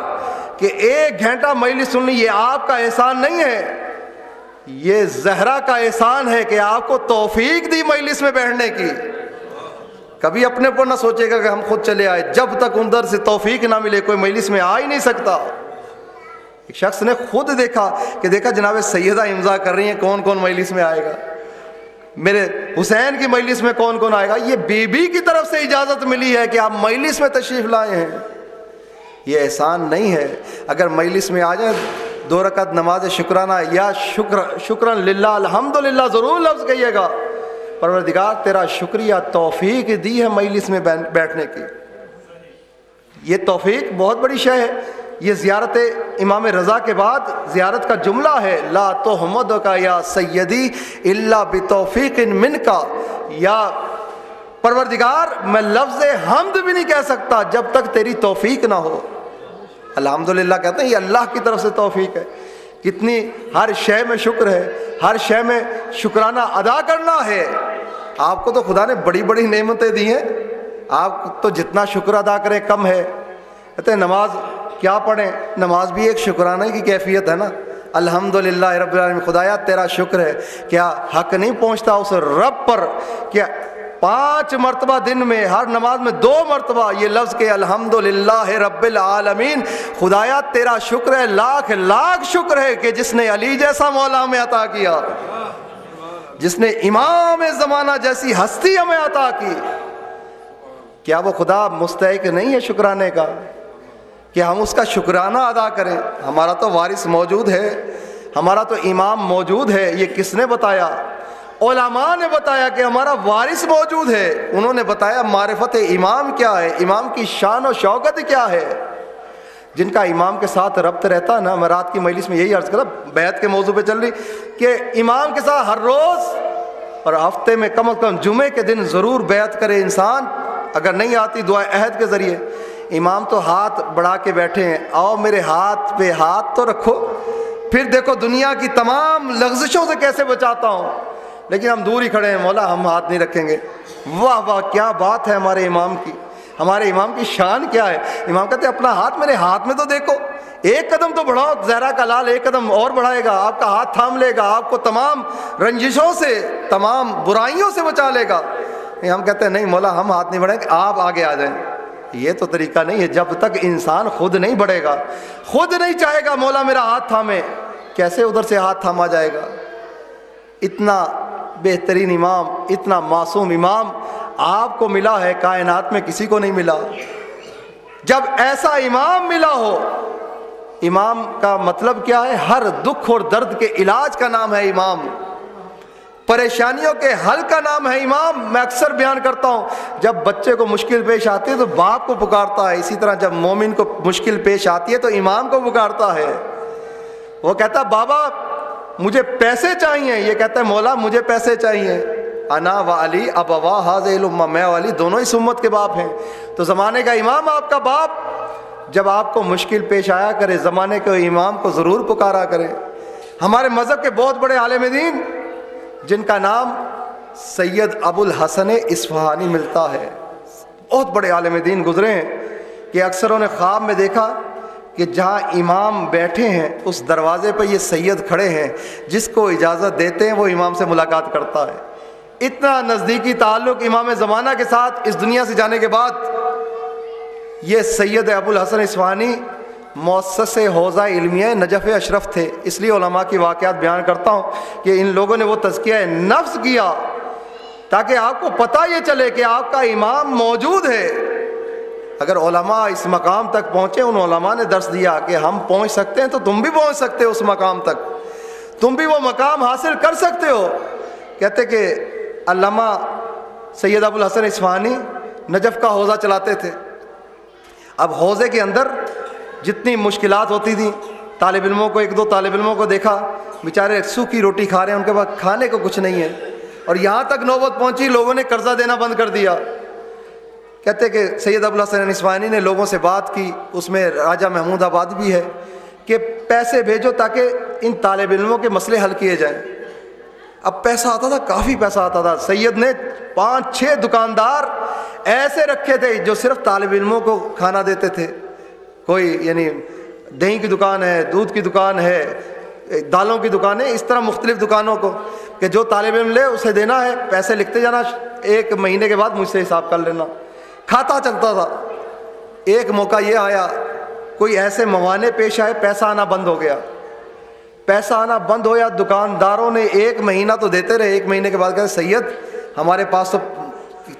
کہ 1 گھنٹہ مجلس سن لی، یہ آپ کا احسان نہیں ہے، یہ زہرا کا احسان ہے کہ آپ کو توفیق دی مجلس میں بیٹھنے کی۔ کبھی اپنے پر نہ سوچے گا کہ ہم خود چلے آئے، جب تک اندر سے توفیق نہ ملے کوئی مجلس میں آ ہی نہیں سکتا۔ ایک شخص نے خود دیکھا جناب سیدہ امضا کر رہی ہیں، کون کون مجلس میں آئے گا، میرے حسین کی مجلس میں کون کون آئے گا، یہ بی بی کی طرف سے اجازت ملی ہے کہ آپ مجلس میں تشریف لائے ہیں، یہ احسان نہیں ہے۔ اگر مجلس میں آ جائیں 2 رکعت نماز شکرانہ یا شکرن للہ الحمدللہ ضرور لفظ کہیے گا، پروردگار تیرا شکریہ، توفیق دی ہے مجلس میں بیٹھنے کی، یہ توفیق بہت بڑی شے ہے۔ یہ زیارت امام رضا کے بعد زیارت کا جملہ ہے، لا تحمدک یا سیدی الا بتوفیق منک، یا پروردگار میں لفظ حمد بھی نہیں کہہ سکتا جب تک تیری توفیق نہ ہو۔ الحمدللہ کہتے ہیں یہ اللہ کی طرف سے توفیق ہے۔ کتنی ہر شے میں شکر ہے، ہر شے میں شکرانہ ادا کرنا ہے۔ آپ کو تو خدا نے بڑی بڑی نعمتیں دی ہیں، آپ تو جتنا شکر ادا کریں کم ہے۔ کہتے ہیں نماز کیا پڑھیں، نماز بھی ایک شکرانہ کی کیفیت ہے نا۔ الحمدللہ رب العالمین، خدایا تیرا شکر ہے، کیا حق نہیں پہنچتا اس رب پر کہ 5 مرتبہ دن میں ہر نماز میں 2 مرتبہ یہ لفظ کہ الحمدللہ رب العالمین، خدایا تیرا شکر ہے، لاکھ لاکھ شکر ہے کہ جس نے علی جیسا مولا ہمیں عطا کیا۔ جس نے امام زمانہ جیسی ہستی ہمیں عطا کی، کیا وہ خدا مستحق نہیں ہے شکرانے کا کہ ہم اس کا شکرانہ ادا کریں؟ ہمارا تو وارث موجود ہے، ہمارا تو امام موجود ہے۔ یہ کس نے بتایا؟ علماء نے بتایا کہ ہمارا وارث موجود ہے۔ انہوں نے بتایا معرفت امام کیا ہے، امام کی شان و شوکت کیا ہے۔ جن کا امام کے ساتھ ربط رہتا ہے نا، میں رات کی مجلس میں یہی عرض کرا، بیعت کے موضوع پہ چل رہی، کہ امام کے ساتھ ہر روز اور ہفتے میں کم از کم جمعے کے دن ضرور بیعت کرے انسان، اگر نہیں آتی دعائے عہد کے ذریعے۔ امام تو ہاتھ بڑھا کے بیٹھے ہیں، آؤ میرے ہاتھ پہ ہاتھ تو رکھو، پھر دیکھو دنیا کی تمام لغزشوں سے کیسے بچاتا ہوں، لیکن ہم دور ہی کھڑے ہیں، مولا ہم ہاتھ نہیں رکھیں گے۔ واہ واہ کیا بات ہے ہمارے امام کی، ہمارے امام کی شان کیا ہے۔ امام کہتے ہیں اپنا ہاتھ میرے ہاتھ میں تو دیکھو، ایک قدم تو بڑھاؤ، زہرا کا لال ایک قدم اور بڑھائے گا، آپ کا ہاتھ تھام لے گا، آپ کو تمام رنجشوں سے تمام برائیوں سے بچا لے گا۔ ہم کہتے ہیں نہیں مولا ہم ہاتھ نہیں بڑھائیں گے، آپ آگے آ جائیں۔ یہ تو طریقہ نہیں ہے، جب تک انسان خود نہیں بڑھے گا، خود نہیں چاہے گا مولا میرا ہاتھ تھامے، کیسے ادھر سے ہاتھ تھاما جائے گا؟ اتنا بہترین امام، اتنا معصوم امام آپ کو ملا ہے، کائنات میں کسی کو نہیں ملا۔ جب ایسا امام ملا ہو، امام کا مطلب کیا ہے؟ ہر دکھ اور درد کے علاج کا نام ہے امام، پریشانیوں کے حل کا نام ہے امام۔ میں اکثر بیان کرتا ہوں، جب بچے کو مشکل پیش آتی ہے تو باپ کو پکارتا ہے، اسی طرح جب مومن کو مشکل پیش آتی ہے تو امام کو پکارتا ہے۔ وہ کہتا ہے بابا مجھے پیسے چاہیے، یہ کہتا ہے مولا مجھے پیسے چاہیے۔ انا و علی ابوا ھذہ الامہ، میں و علی دونوں اس امت کے باپ ہیں، تو زمانے کا امام آپ کا باپ جب آپ کو مشکل پیش آیا کرے، زمانے کے امام کو ضرور پکارا کرے۔ ہمارے مذہب کے بہت بڑے عالم دین جن کا نام سید ابو الحسن اصفہانی ملتا ہے، بہت بڑے عالم دین گزرے ہیں کہ اکثروں نے خواب میں دیکھا کہ جہاں امام بیٹھے ہیں اس دروازے پہ یہ سید کھڑے ہیں، جس کو اجازت دیتے ہیں وہ امام سے ملاقات کرتا ہے۔ اتنا نزدیکی تعلق امام زمانہ کے ساتھ اس دنیا سے جانے کے بعد یہ سید ابو الحسن اصفہانی مؤسس حوزہ علمیہ نجف اشرف تھے۔ اس لیے علماء کی واقعات بیان کرتا ہوں کہ ان لوگوں نے وہ تزکیہ نفس کیا تاکہ آپ کو پتہ یہ چلے کہ آپ کا امام موجود ہے۔ اگر علماء اس مقام تک پہنچے، ان علماء نے درس دیا کہ ہم پہنچ سکتے ہیں تو تم بھی پہنچ سکتے ہو اس مقام تک، تم بھی وہ مقام حاصل کر سکتے ہو۔ کہتے کہ علامہ سید ابو الحسن اصفہانی نجف کا حوزہ چلاتے تھے۔ اب حوزے کے اندر جتنی مشکلات ہوتی تھیں، طالب علموں کو، ایک دو طالب علموں کو دیکھا بیچارے سوکھی روٹی کھا رہے ہیں، ان کے پاس کھانے کو کچھ نہیں ہے، اور یہاں تک نوبت پہنچی لوگوں نے قرضہ دینا بند کر دیا۔ کہتے کہ سید ابو الحسن اصفہانی نے لوگوں سے بات کی، اس میں راجہ محمود آباد بھی ہے، کہ پیسے بھیجو تاکہ ان طالب علموں کے مسئلے حل کیے جائیں۔ اب پیسہ آتا تھا، کافی پیسہ آتا تھا۔ سید نے 5-6 دکاندار ایسے رکھے تھے جو صرف طالب علموں کو کھانا دیتے تھے۔ کوئی یعنی دہی کی دکان ہے، دودھ کی دکان ہے، دالوں کی دکان ہے، اس طرح مختلف دکانوں کو کہ جو طالب علم لے اسے دینا ہے، پیسے لکھتے جانا، 1 مہینے کے بعد مجھ سے حساب کر لینا، کھاتا چلتا تھا۔ ایک موقع یہ آیا، کوئی ایسے موانع پیش آئے، پیسہ آنا بند ہو گیا۔ پیسہ آنا بند ہو یا دکانداروں نے 1 مہینہ تو دیتے رہے، 1 مہینے کے بعد کہتے سید ہمارے پاس تو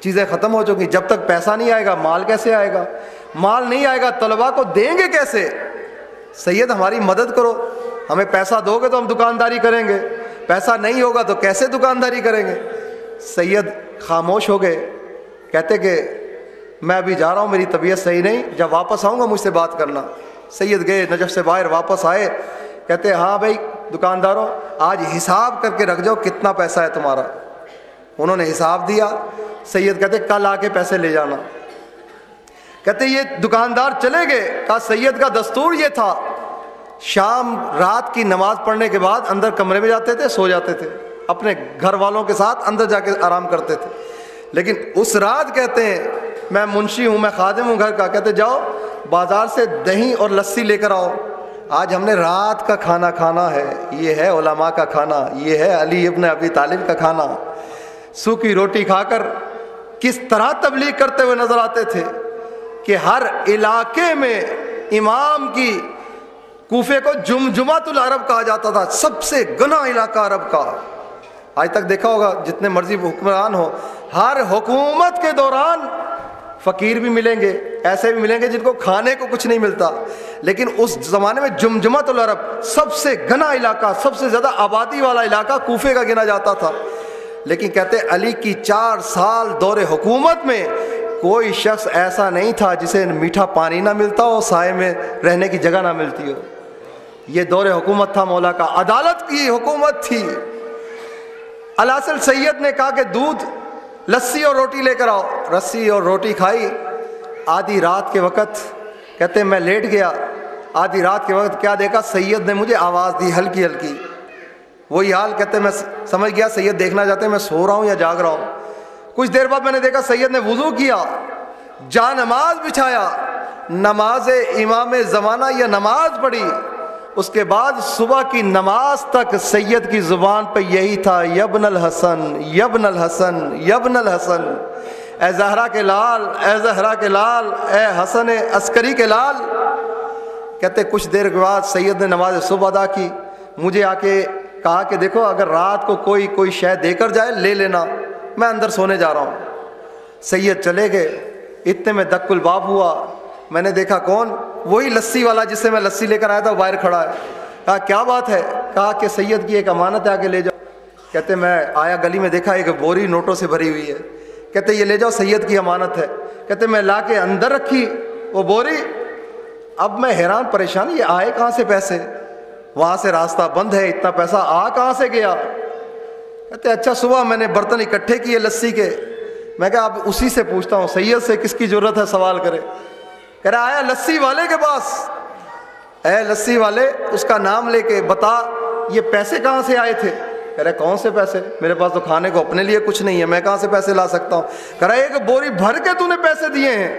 چیزیں ختم ہو چکی، جب تک پیسہ نہیں آئے گا مال کیسے آئے گا؟ مال نہیں آئے گا طلباء کو دیں گے کیسے؟ سید ہماری مدد کرو، ہمیں پیسہ دو گے تو ہم دکانداری کریں گے، پیسہ نہیں ہوگا تو کیسے دکانداری کریں گے؟ سید خاموش ہو گئے، کہتے کہ میں ابھی جا رہا ہوں، میری طبیعت صحیح نہیں، جب واپس آؤں گا مجھ سے بات کرنا۔ سید گئے، نجف سے باہر واپس آئے، کہتے ہاں بھائی دکانداروں آج حساب کر کے رکھ جاؤ کتنا پیسہ ہے تمہارا۔ انہوں نے حساب دیا۔ سید کہتے کل آ کے پیسے لے جانا۔ کہتے یہ دکاندار چلے گئے۔ کہا سید کا دستور یہ تھا، شام رات کی نماز پڑھنے کے بعد اندر کمرے میں جاتے تھے، سو جاتے تھے، اپنے گھر والوں کے ساتھ اندر جا کے آرام کرتے تھے۔ لیکن اس رات کہتے ہیں میں منشی ہوں، میں خادم ہوں گھر کا، کہتے جاؤ بازار سے دہی اور لسی لے کر آؤ، آج ہم نے رات کا کھانا کھانا ہے۔ یہ ہے علماء کا کھانا، یہ ہے علی ابن ابی طالب کا کھانا۔ سوکھی روٹی کھا کر کس طرح تبلیغ کرتے ہوئے نظر آتے تھے کہ ہر علاقے میں امام کی، کوفے کو جمجمۃ العرب کہا جاتا تھا، سب سے گنا علاقہ عرب کا، آج تک دیکھا ہوگا جتنے مرضی حکمران ہو، ہر حکومت کے دوران فقیر بھی ملیں گے، ایسے بھی ملیں گے جن کو کھانے کو کچھ نہیں ملتا. لیکن اس زمانے میں جمجمۃ العرب، سب سے گنا علاقہ، سب سے زیادہ آبادی والا علاقہ کوفے کا گنا جاتا تھا. لیکن کہتے علی کی 4 سال دور حکومت میں کوئی شخص ایسا نہیں تھا جسے میٹھا پانی نہ ملتا ہو، سائے میں رہنے کی جگہ نہ ملتی ہو. یہ دور حکومت تھا مولا کا، عدالت کی حکومت تھی. الاصل سید نے کہا کہ دودھ، لسی اور روٹی لے کر آؤ. رسی اور روٹی کھائی. آدھی رات کے وقت کہتے میں لیٹ گیا، آدھی رات کے وقت کیا دیکھا، سید نے مجھے آواز دی ہلکی ہلکی. وہی حال کہتے میں سمجھ گیا سید دیکھنا چاہتے ہیں میں سو رہا ہوں یا جاگ رہا ہوں. کچھ دیر بعد میں نے دیکھا سید نے وضو کیا، جا نماز بچھایا، نماز امام زمانہ یا نماز پڑھی. اس کے بعد صبح کی نماز تک سید کی زبان پہ یہی تھا، یبن الحسن یبن الحسن یبن الحسن، اے زہرا کے لال، اے زہرا کے لال، اے حسن عسکری کے لال. کہتے کچھ دیر کے بعد سید نے نماز صبح ادا کی. مجھے آ کے کہا کہ دیکھو اگر رات کو کوئی شے دے کر جائے لے لینا، میں اندر سونے جا رہا ہوں. سید چلے گئے. اتنے میں دق الباب ہوا. میں نے دیکھا کون؟ وہی لسی والا جس سے میں لسی لے کر آیا تھا، باہر کھڑا ہے. کہا کیا بات ہے؟ کہا کہ سید کی ایک امانت ہے، آ کے لے جاؤ. کہتے میں آیا گلی میں دیکھا ایک بوری نوٹوں سے بھری ہوئی ہے. کہتے یہ لے جاؤ سید کی امانت ہے. کہتے میں لا کے اندر رکھی وہ بوری. اب میں حیران پریشان، یہ آئے کہاں سے پیسے؟ وہاں سے راستہ بند ہے، اتنا پیسہ آ کہاں سے گیا؟ کہتے اچھا صبح میں نے برتن اکٹھے کیے لسی کے. میں کہا اب اسی سے پوچھتا ہوں، سید سے کس کی ضرورت ہے سوال کرے. کہہ رہا آیا لسی والے کے پاس. اے لسی والے، اس کا نام لے کے بتا یہ پیسے کہاں سے آئے تھے؟ کہہ رہا کون سے پیسے؟ میرے پاس تو کھانے کو اپنے لیے کچھ نہیں ہے، میں کہاں سے پیسے لا سکتا ہوں؟ کہہ رہا ایک بوری بھر کے تو نے پیسے دیے ہیں.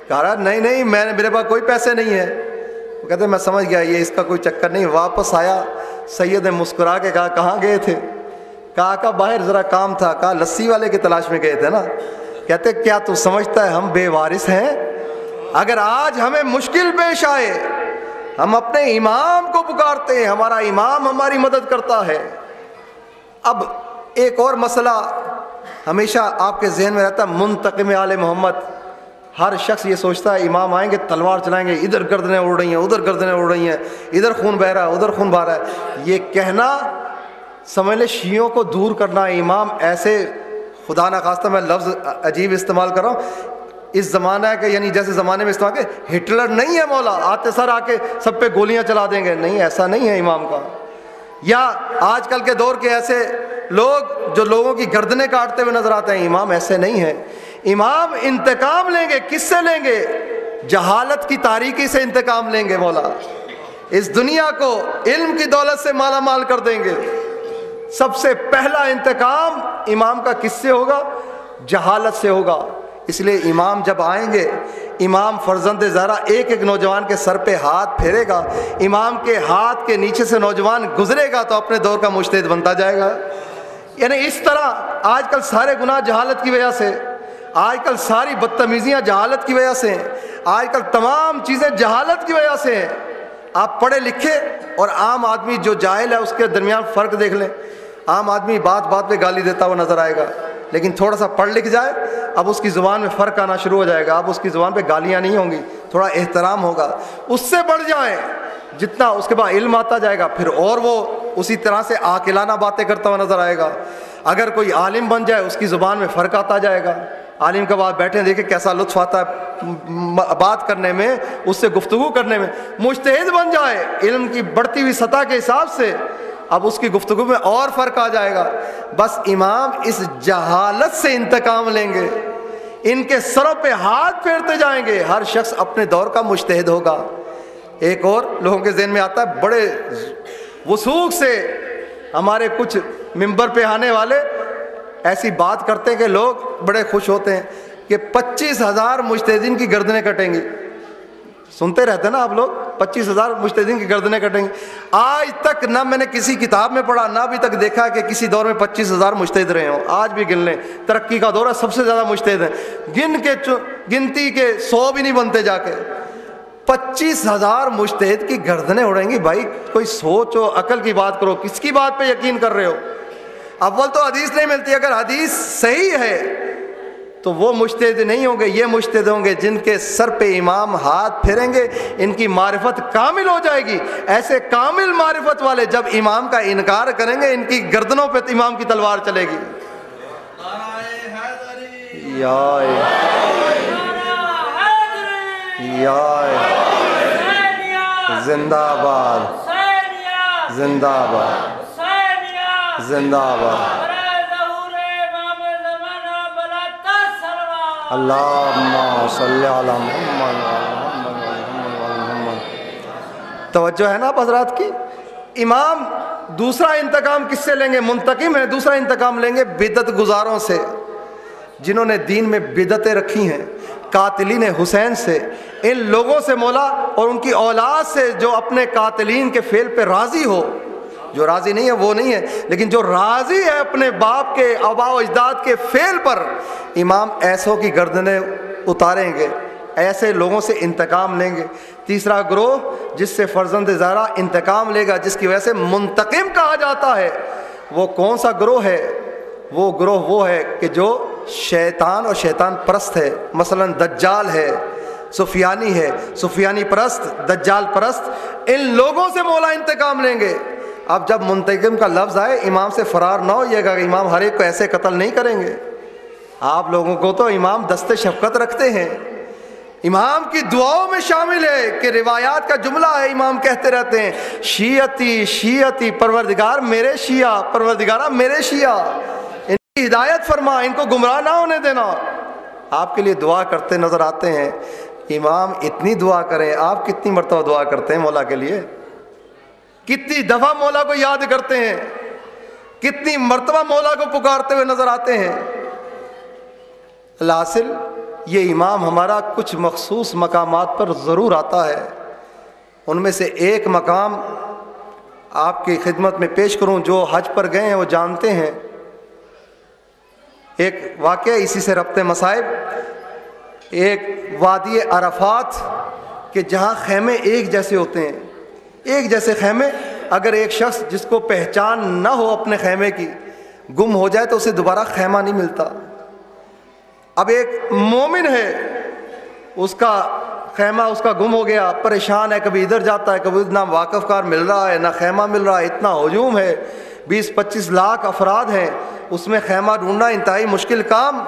کہہ رہا نہیں میرے پاس کوئی پیسے نہیں ہے. کہتے میں سمجھ گیا یہ اس کا کوئی چکر نہیں. واپس آیا. سید نے مسکرا کے کہا کہاں گئے تھے؟ کہا کہ باہر ذرا کام تھا. کہا لسی والے کی تلاش میں گئے تھے نا. کہتے کیا تو سمجھتا ہے ہم بے وارث ہیں؟ اگر آج ہمیں مشکل پیش آئے ہم اپنے امام کو پکارتے ہیں، ہمارا امام ہماری مدد کرتا ہے. اب ایک اور مسئلہ ہمیشہ آپ کے ذہن میں رہتا ہے، منتقم آل محمد. ہر شخص یہ سوچتا ہے امام آئیں گے تلوار چلائیں گے، ادھر گردنیں اڑ رہی ہیں، ادھر گردنیں اڑ رہی ہیں، ادھر خون بہ رہا ہے، ادھر خون بہ رہا ہے. یہ کہنا سمجھ لے شیعوں کو دور کرنا ہے. امام ایسے، خدا نخواستہ میں لفظ عجیب استعمال کر رہا ہوں، اس زمانہ ہے کہ یعنی جیسے زمانے میں استعمال کہ ہٹلر نہیں ہے مولا، آتے سر آ کے سب پہ گولیاں چلا دیں گے. نہیں، ایسا نہیں ہے امام کا. یا آج کل کے دور کے ایسے لوگ جو لوگوں کی گردنیں کاٹتے ہوئے نظر آتے ہیں، امام ایسے نہیں ہیں. امام انتقام لیں گے. کس سے لیں گے؟ جہالت کی تاریکی سے انتقام لیں گے. مولا اس دنیا کو علم کی دولت سے مالا مال کر دیں گے. سب سے پہلا انتقام امام کا کس سے ہوگا؟ جہالت سے ہوگا. اس لیے امام جب آئیں گے، امام فرزند زہرا ایک ایک نوجوان کے سر پہ ہاتھ پھیرے گا. امام کے ہاتھ کے نیچے سے نوجوان گزرے گا تو اپنے دور کا مجتہد بنتا جائے گا. یعنی اس طرح آج کل سارے گناہ جہالت کی وجہ سے، آج کل ساری بدتمیزیاں جہالت کی وجہ سے ہیں، آج کل تمام چیزیں جہالت کی وجہ سے ہیں. آپ پڑھے لکھے اور عام آدمی جو جاہل ہے اس کے درمیان فرق دیکھ لیں. عام آدمی بات بات پہ گالی دیتا ہوا نظر آئے گا، لیکن تھوڑا سا پڑھ لکھ جائے اب اس کی زبان میں فرق آنا شروع ہو جائے گا. اب اس کی زبان پہ گالیاں نہیں ہوں گی، تھوڑا احترام ہوگا. اس سے بڑھ جائیں جتنا اس کے بعد علم آتا جائے گا، پھر اور وہ اسی طرح سے عاقلانہ باتیں کرتا ہوا نظر آئے گا. اگر کوئی عالم بن جائے اس کی زبان میں فرق آتا جائے گا. عالم کے بعد بیٹھے دیکھیں کیسا لطف آتا ہے بات کرنے میں، اس سے گفتگو کرنے میں. مجتہد بن جائے علم کی بڑھتی ہوئی سطح کے حساب سے، اب اس کی گفتگو میں اور فرق آ جائے گا. بس امام اس جہالت سے انتقام لیں گے، ان کے سروں پہ ہاتھ پھیرتے جائیں گے. ہر شخص اپنے دور کا مجتہد ہوگا. ایک اور لوگوں کے ذہن میں آتا ہے، بڑے وثوق سے ہمارے کچھ ممبر پہ آنے والے ایسی بات کرتے ہیں کہ لوگ بڑے خوش ہوتے ہیں کہ 25,000 مجتہدین کی گردنیں کٹیں گی. سنتے رہتے ہیں نا آپ لوگ، 25,000 مجتہدین کی گردنیں کٹیں گی. آج تک نہ میں نے کسی کتاب میں پڑھا، نہ ابھی تک دیکھا کہ کسی دور میں 25,000 مجتہد رہے ہوں. آج بھی گن لیں، ترقی کا دور ہے، سب سے زیادہ مجتہد ہیں. گنتی کے 100 بھی نہیں بنتے جا کے. 25,000 مجتہد کی گردنیں اڑیں گی. بھائی کوئی سوچ و عقل کی بات کرو، کس کی بات پہ یقین کر رہے ہو؟ اول تو حدیث نہیں ملتی، اگر حدیث صحیح ہے تو وہ مجتہد نہیں ہوں گے، یہ مجتہد ہوں گے جن کے سر پہ امام ہاتھ پھیریں گے، ان کی معرفت کامل ہو جائے گی۔ ایسے کامل معرفت والے جب امام کا انکار کریں گے، ان کی گردنوں پہ امام کی تلوار چلے گی۔ یا زندہ آباد، زندہ آباد، زندہ آباد۔ اللہم صلی علی محمد۔ توجہ ہے نا آپ حضرات کی؟ امام دوسرا انتقام کس سے لیں گے؟ منتقم ہے، دوسرا انتقام لیں گے بدعت گزاروں سے، جنہوں نے دین میں بدعتیں رکھی ہیں، قاتلین حسین سے، ان لوگوں سے مولا، اور ان کی اولاد سے جو اپنے قاتلین کے فعل پہ راضی ہو۔ جو راضی نہیں ہے وہ نہیں ہے، لیکن جو راضی ہے اپنے باپ کے، آباء و اجداد کے فعل پر، امام ایسوں کی گردنیں اتاریں گے، ایسے لوگوں سے انتقام لیں گے۔ تیسرا گروہ جس سے فرزند زہرا انتقام لے گا، جس کی وجہ سے منتقم کہا جاتا ہے، وہ کون سا گروہ ہے؟ وہ گروہ وہ ہے کہ جو شیطان اور شیطان پرست ہے، مثلا دجال ہے، سفیانی ہے، سفیانی پرست، دجال پرست، ان لوگوں سے مولا انتقام لیں گے۔ اب جب منتقم کا لفظ آئے، امام سے فرار نہ ہوئیے گا کہ امام ہر ایک کو ایسے قتل نہیں کریں گے۔ آپ لوگوں کو تو امام دست شفقت رکھتے ہیں، امام کی دعاؤں میں شامل ہے کہ روایات کا جملہ ہے، امام کہتے رہتے ہیں شیعتی شیعتی، پروردگار میرے شیعہ، پروردگارہ میرے شیعہ، ان کی ہدایت فرما، ان کو گمراہ نہ ہونے دینا۔ آپ کے لیے دعا کرتے نظر آتے ہیں۔ امام اتنی دعا کریں، آپ کتنی مرتبہ دعا کرتے ہیں مولا کے لیے؟ کتنی دفعہ مولا کو یاد کرتے ہیں؟ کتنی مرتبہ مولا کو پکارتے ہوئے نظر آتے ہیں؟ الحاصل یہ امام ہمارا کچھ مخصوص مقامات پر ضرور آتا ہے۔ ان میں سے ایک مقام آپ کی خدمت میں پیش کروں، جو حج پر گئے ہیں وہ جانتے ہیں۔ ایک واقعہ اسی سے ربط مصائب، ایک وادی عرفات کہ جہاں خیمے ایک جیسے ہوتے ہیں، ایک جیسے خیمے، اگر ایک شخص جس کو پہچان نہ ہو اپنے خیمے کی گم ہو جائے تو اسے دوبارہ خیمہ نہیں ملتا۔ اب ایک مومن ہے، اس کا خیمہ اس کا گم ہو گیا، پریشان ہے، کبھی ادھر جاتا ہے، کبھی نہ واقف کار مل رہا ہے، نہ خیمہ مل رہا ہے، اتنا ہجوم ہے، 20-25 لاکھ افراد ہیں، اس میں خیمہ ڈھونڈنا انتہائی مشکل کام۔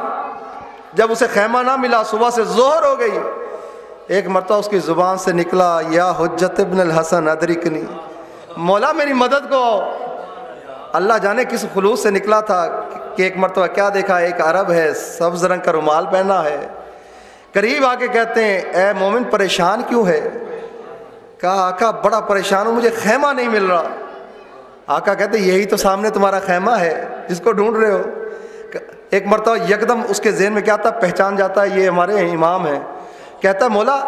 جب اسے خیمہ نہ ملا، صبح سے ظہر ہو گئی، ایک مرتبہ اس کی زبان سے نکلا، یا حجت ابن الحسن ادرکنی، مولا میری مدد کو۔ اللہ جانے کس خلوص سے نکلا تھا کہ ایک مرتبہ کیا دیکھا، ایک عرب ہے، سبز رنگ کا رومال پہنا ہے، قریب آ کے کہتے ہیں اے مومن پریشان کیوں ہے؟ کہا آقا بڑا پریشان ہوں، مجھے خیمہ نہیں مل رہا۔ آقا کہتے یہی تو سامنے تمہارا خیمہ ہے جس کو ڈھونڈ رہے ہو۔ ایک مرتبہ یکدم اس کے ذہن میں کیا تھا، پہچان جاتا ہے یہ ہمارے امام ہیں۔ کہتا مولا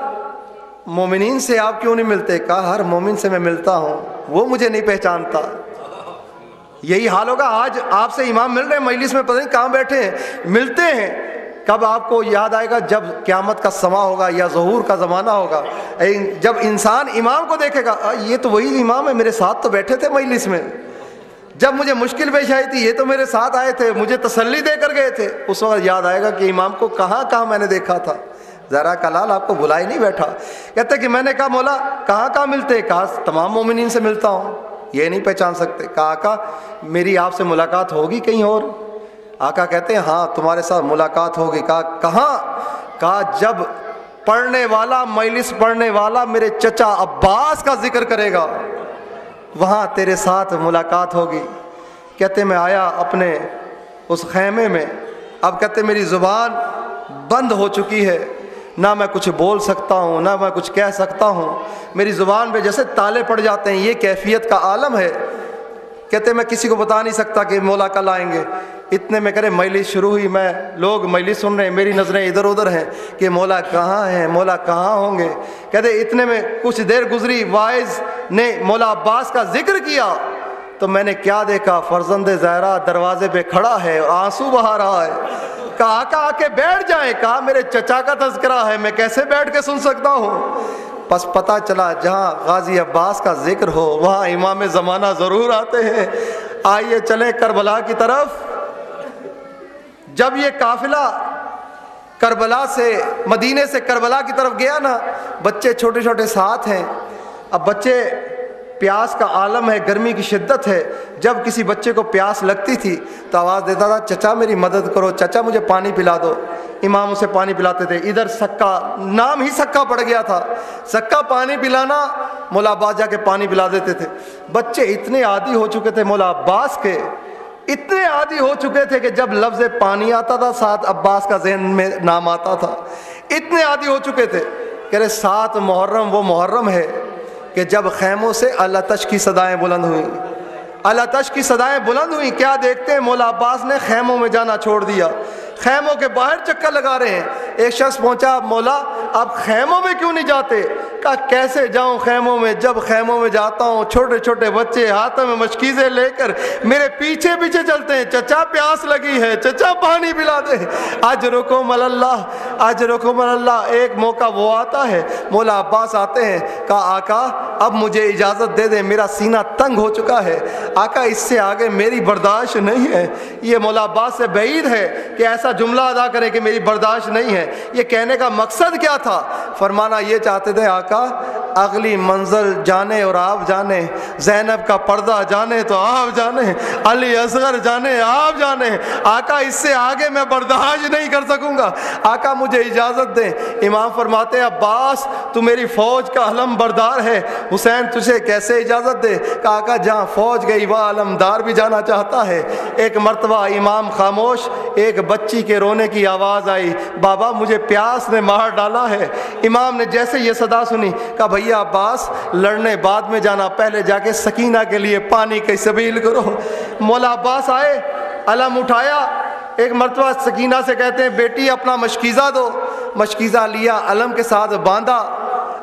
مومنین سے آپ کیوں نہیں ملتے؟ کہا ہر مومن سے میں ملتا ہوں، وہ مجھے نہیں پہچانتا۔ یہی حال ہوگا آج آپ سے امام مل رہے ہیں مجلس میں، پتہ نہیں کہاں بیٹھے ہیں، ملتے ہیں۔ کب آپ کو یاد آئے گا؟ جب قیامت کا سما ہوگا یا ظہور کا زمانہ ہوگا، جب انسان امام کو دیکھے گا، یہ تو وہی امام ہے، میرے ساتھ تو بیٹھے تھے مجلس میں، جب مجھے مشکل پیش آئی تھی یہ تو میرے ساتھ آئے تھے، مجھے تسلی دے کر گئے تھے۔ اس وقت یاد آئے گا کہ امام کو کہاں کہاں میں نے دیکھا تھا۔ ذرا کلال آپ کو بھلا ہی نہیں بیٹھا۔ کہتے کہ میں نے کہا مولا کہاں کہاں ملتے؟ کہا تمام مومنین سے ملتا ہوں، یہ نہیں پہچان سکتے۔ کہا آقا میری آپ سے ملاقات ہوگی کہیں اور؟ آقا کہتے ہیں ہاں تمہارے ساتھ ملاقات ہوگی۔ کہا کہاں؟ کہا جب پڑھنے والا، مجلس پڑھنے والا میرے چچا عباس کا ذکر کرے گا، وہاں تیرے ساتھ ملاقات ہوگی۔ کہتے میں آیا اپنے اس خیمے میں، اب کہتے میری زبان بند ہو چکی ہے، نہ میں کچھ بول سکتا ہوں نہ میں کچھ کہہ سکتا ہوں، میری زبان پہ جیسے تالے پڑ جاتے ہیں، یہ کیفیت کا عالم ہے۔ کہتے میں کسی کو بتا نہیں سکتا کہ مولا کل آئیں گے۔ اتنے میں کرے مجلس شروع ہوئی، میں لوگ مجلس سن رہے ہیں، میری نظریں ادھر ادھر ہیں کہ مولا کہاں ہیں، مولا کہاں ہوں گے۔ کہتے اتنے میں کچھ دیر گزری، واعظ نے مولا عباس کا ذکر کیا تو میں نے کیا دیکھا، فرزند زہرا دروازے پہ کھڑا ہے اور آنسو بہا رہا ہے۔ کہا آقا آ کے بیٹھ جائیں۔ کہا میرے چچا کا تذکرہ ہے، میں کیسے بیٹھ کے سن سکتا ہوں؟ پس پتہ چلا جہاں غازی عباس کا ذکر ہو وہاں امام زمانہ ضرور آتے ہیں۔ آئیے چلیں کربلا کی طرف۔ جب یہ قافلہ کربلا سے مدینے سے کربلا کی طرف گیا نا، بچے چھوٹے چھوٹے ساتھ ہیں۔ اب بچے پیاس کا عالم ہے، گرمی کی شدت ہے، جب کسی بچے کو پیاس لگتی تھی تو آواز دیتا تھا چچا میری مدد کرو، چچا مجھے پانی پلا دو۔ امام اسے پانی پلاتے تھے۔ ادھر سکا، نام ہی سکا پڑ گیا تھا، سکا پانی پلانا، مولا عباس جا کے پانی پلا دیتے تھے۔ بچے اتنے عادی ہو چکے تھے مولا عباس کے، اتنے عادی ہو چکے تھے کہ جب لفظ پانی آتا تھا ساتھ عباس کا ذہن میں نام آتا تھا، اتنے عادی ہو چکے تھے۔ کہہ رہے 7 محرم وہ محرم ہے کہ جب خیموں سے الاتش کی صدائیں بلند ہوئیں، الاتش کی صدائیں بلند ہوئیں۔ کیا دیکھتے ہیں، مولا عباس نے خیموں میں جانا چھوڑ دیا، خیموں کے باہر چکر لگا رہے ہیں۔ ایک شخص پہنچا، مولا آپ خیموں میں کیوں نہیں جاتے؟ کہا کیسے جاؤں خیموں میں، جب خیموں میں جاتا ہوں چھوٹے چھوٹے بچے ہاتھوں میں مشکیزیں لے کر میرے پیچھے پیچھے چلتے ہیں، چچا پیاس لگی ہے، چچا پانی پلا دے۔ اجرکم اللہ، اجرکم اللہ۔ ایک موقع وہ آتا ہے، مولا عباس آتے ہیں، کہا آقا اب مجھے اجازت دے دیں، میرا سینہ تنگ ہو چکا ہے، آقا اس سے آگے میری برداشت نہیں ہے۔ یہ مولا عباس سے بعید ہے کہ ایسا جملہ ادا کریں کہ میری برداشت نہیں ہے۔ یہ کہنے کا مقصد کیا تھا؟ فرمانا یہ چاہتے تھے آقا اگلی منزل جانے اور آپ جانے، زینب کا پردہ جانے تو آپ جانے، علی اصغر جانے آپ جانے، آقا اس سے آگے میں برداشت نہیں کر سکوں گا، آقا مجھے اجازت دیں۔ امام فرماتے ہیں عباس تو میری فوج کا علم بردار ہے، حسین تجھے کیسے اجازت دے؟ کہ آقا جہاں فوج گئی وہ علمدار بھی جانا چاہتا ہے۔ ایک مرتبہ امام خاموش، ایک بچی کے رونے کی آواز آئی، بابا مجھے پیاس نے مار ڈالا ہے۔ امام نے جیسے یہ صدا سنی کہا بھیا عباس لڑنے بعد میں جانا، پہلے جا کے سکینہ کے لیے پانی کی سبیل کرو۔ مولا عباس آئے، علم اٹھایا، ایک مرتبہ سکینہ سے کہتے ہیں بیٹی اپنا مشکیزہ دو، مشکیزہ لیا، علم کے ساتھ باندھا۔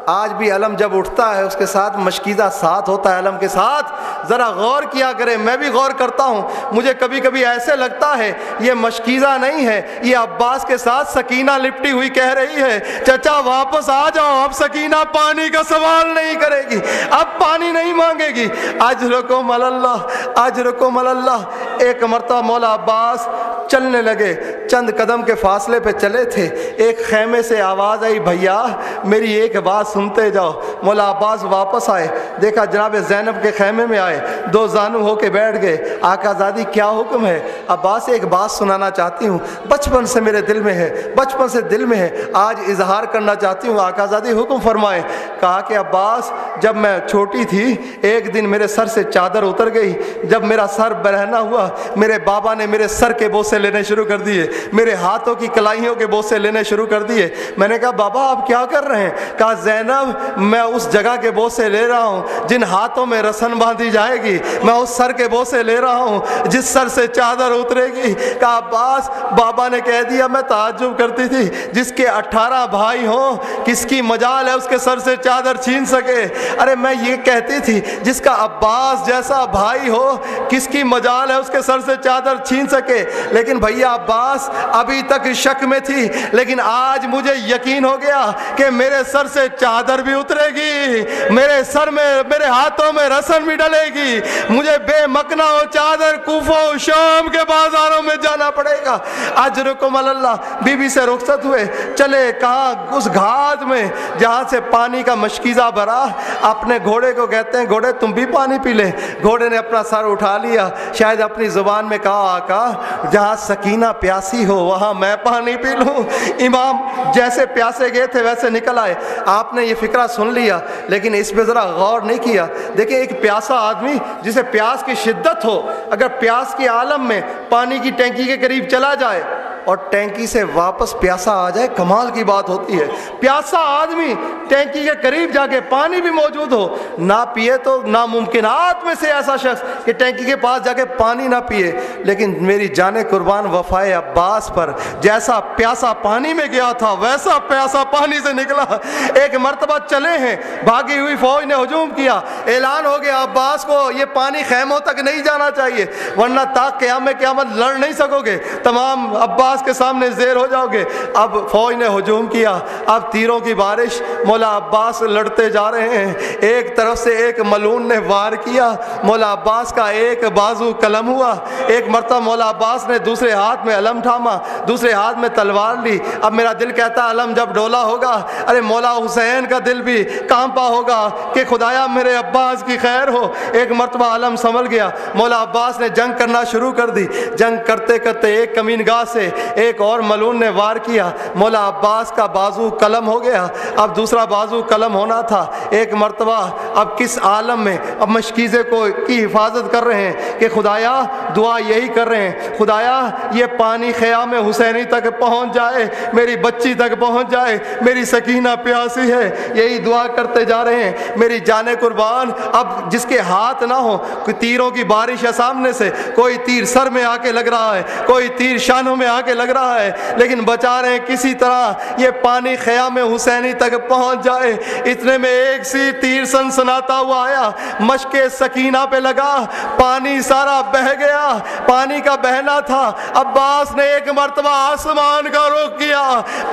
آج بھی علم جب اٹھتا ہے اس کے ساتھ مشکیزہ ساتھ ہوتا ہے علم کے ساتھ۔ ذرا غور کیا کریں، میں بھی غور کرتا ہوں، مجھے کبھی کبھی ایسے لگتا ہے یہ مشکیزہ نہیں ہے، یہ عباس کے ساتھ سکینہ لپٹی ہوئی کہہ رہی ہے چچا واپس آ جاؤ، اب سکینہ پانی کا سوال نہیں کرے گی، اب پانی نہیں مانگے گی۔ اجرکم اللہ، اجرکم اللہ۔ ایک مرتبہ مولا عباس چلنے لگے، چند قدم کے فاصلے پہ چلے تھے، ایک خیمے سے آواز آئی بھیا میری ایک بات سنتے جاؤ۔ مولا عباس واپس آئے، دیکھا جناب زینب کے خیمے میں آئے، 2 زانو ہو کے بیٹھ گئے، آقا زادی کیا حکم ہے؟ عباس ایک بات سنانا چاہتی ہوں، بچپن سے میرے دل میں ہے، بچپن سے دل میں ہے، آج اظہار کرنا چاہتی ہوں، آقا زادی حکم فرمائے۔ کہا کہ عباس جب میں چھوٹی تھی ایک دن میرے سر سے چادر اتر گئی، جب میرا سر برہنہ ہوا میرے بابا نے میرے سر کے بوسے لینے شروع کر دیے، میرے ہاتھوں کی کلائیوں کے بوسے لینے شروع کر دیے۔ میں نے کہا بابا آپ کیا کر رہے ہیں؟ کہا زینب میں اس جگہ کے بوسے لے رہا ہوں جن ہاتھوں میں رسن باندھی جائے گی، میں اس سر کے بوسے لے رہا ہوں جس سر سے چادر اترے گی۔ کہا عباس بابا نے کہہ دیا، میں تعجب کرتی تھی جس کے 18 بھائی ہوں کس کی مجال ہے اس کے سر سے چادر چھین سکے؟ ارے میں یہ کہتی تھی جس کا عباس جیسا بھائی ہو کس کی مجال ہے اس کے سر سے چادر چھین سکے؟ لیکن بھیا عباس ابھی تک شک میں تھی، لیکن آج مجھے یقین ہو گیا کہ میرے سر سے چادر بھی اترے گی، میرے سر میں میرے ہاتھوں میں رسن بھی ڈلے گی، مجھے بے مکنا و چادر کوفہ و شام کے بازاروں میں جانا پڑے گا۔ اجرکم اللہ۔ بی بی سے رخصت ہوئے، چلے کہاں؟ اس گھاٹ میں جہاں سے پانی کا مشکیزہ بھرا، اپنے گھوڑے کو کہتے ہیں گھوڑے تم بھی پانی پی لے۔ گھوڑے نے اپنا سر اٹھا لیا، شاید اپنی زبان میں کہا آقا جہاں سکینہ پیاسی ہو وہاں میں پانی پی لوں۔ امام جیسے پیاسے گئے تھے ویسے نکل آئے۔ آپ نے یہ فکرہ سن لیا لیکن اس پہ ذرا غور نہیں کیا۔ دیکھیں ایک پیاسا آدمی جسے پیاس کی شدت ہو، اگر پیاس کے عالم میں پانی کی ٹینکی کے قریب چلا جائے اور ٹینکی سے واپس پیاسا آ جائے، کمال کی بات ہوتی ہے۔ پیاسا آدمی ٹینکی کے قریب جا کے پانی بھی موجود ہو نہ پیے تو ناممکنات میں سے ایسا شخص کہ ٹینکی کے پاس جا کے پانی نہ پیے۔ لیکن میری جان قربان وفائے عباس پر، جیسا پیاسا پانی میں گیا تھا ویسا پیاسا پانی سے نکلا۔ ایک مرتبہ چلے ہیں، بھاگی ہوئی فوج نے ہجوم کیا، اعلان ہو گیا عباس کو یہ پانی خیموں تک نہیں جانا چاہیے ورنہ تا قیام قیامت لڑ نہیں سکو گے۔ تمام عباس عباس کے سامنے زیر ہو جاؤ گے۔ اب فوج نے ہجوم کیا، اب تیروں کی بارش، مولا عباس لڑتے جا رہے ہیں، ایک طرف سے ایک ملعون نے وار کیا، مولا عباس کا ایک بازو قلم ہوا۔ ایک مرتبہ مولا عباس نے دوسرے ہاتھ میں علم تھاما، دوسرے ہاتھ میں تلوار لی۔ اب میرا دل کہتا علم جب ڈولا ہوگا، ارے مولا حسین کا دل بھی کانپا ہوگا کہ خدایا میرے عباس کی خیر ہو۔ ایک مرتبہ علم سنبھل گیا، مولا عباس نے جنگ کرنا شروع کر دی۔ جنگ کرتے کرتے ایک کمینگاہ سے ایک اور ملعون نے وار کیا، مولا عباس کا بازو قلم ہو گیا، اب دوسرا بازو قلم ہونا تھا۔ ایک مرتبہ اب کس عالم میں اب مشکیزے کی حفاظت کر رہے ہیں کہ خدایا دعا یہی کر رہے ہیں، خدایا یہ پانی خیام حسینی تک پہنچ جائے، میری بچی تک پہنچ جائے، میری سکینہ پیاسی ہے، یہی دعا کرتے جا رہے ہیں۔ میری جان قربان، اب جس کے ہاتھ نہ ہو، کوئی تیروں کی بارش ہے سامنے سے، کوئی تیر سر میں آ کے لگ رہا ہے، کوئی تیر شانوں میں آ کے لگ رہا ہے، لیکن بچا رہے ہیں کسی طرح یہ پانی خیام حسینی تک پہنچ جائے۔ اتنے میں ایک سی تیر سنسناتا ہوا آیا، مشق سکینہ پہ لگا، پانی سارا بہہ گیا۔ پانی کا بہنا تھا، عباس نے ایک مرتبہ آسمان کا رخ کیا،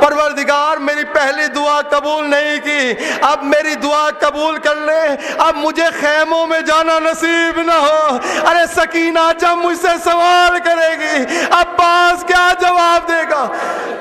پروردگار میری پہلی دعا قبول نہیں کی، اب میری دعا قبول کر لے، اب مجھے خیموں میں جانا نصیب نہ ہو۔ ارے سکینہ جب مجھ سے سوال کرے گی، عباس کیا جواب دے گا؟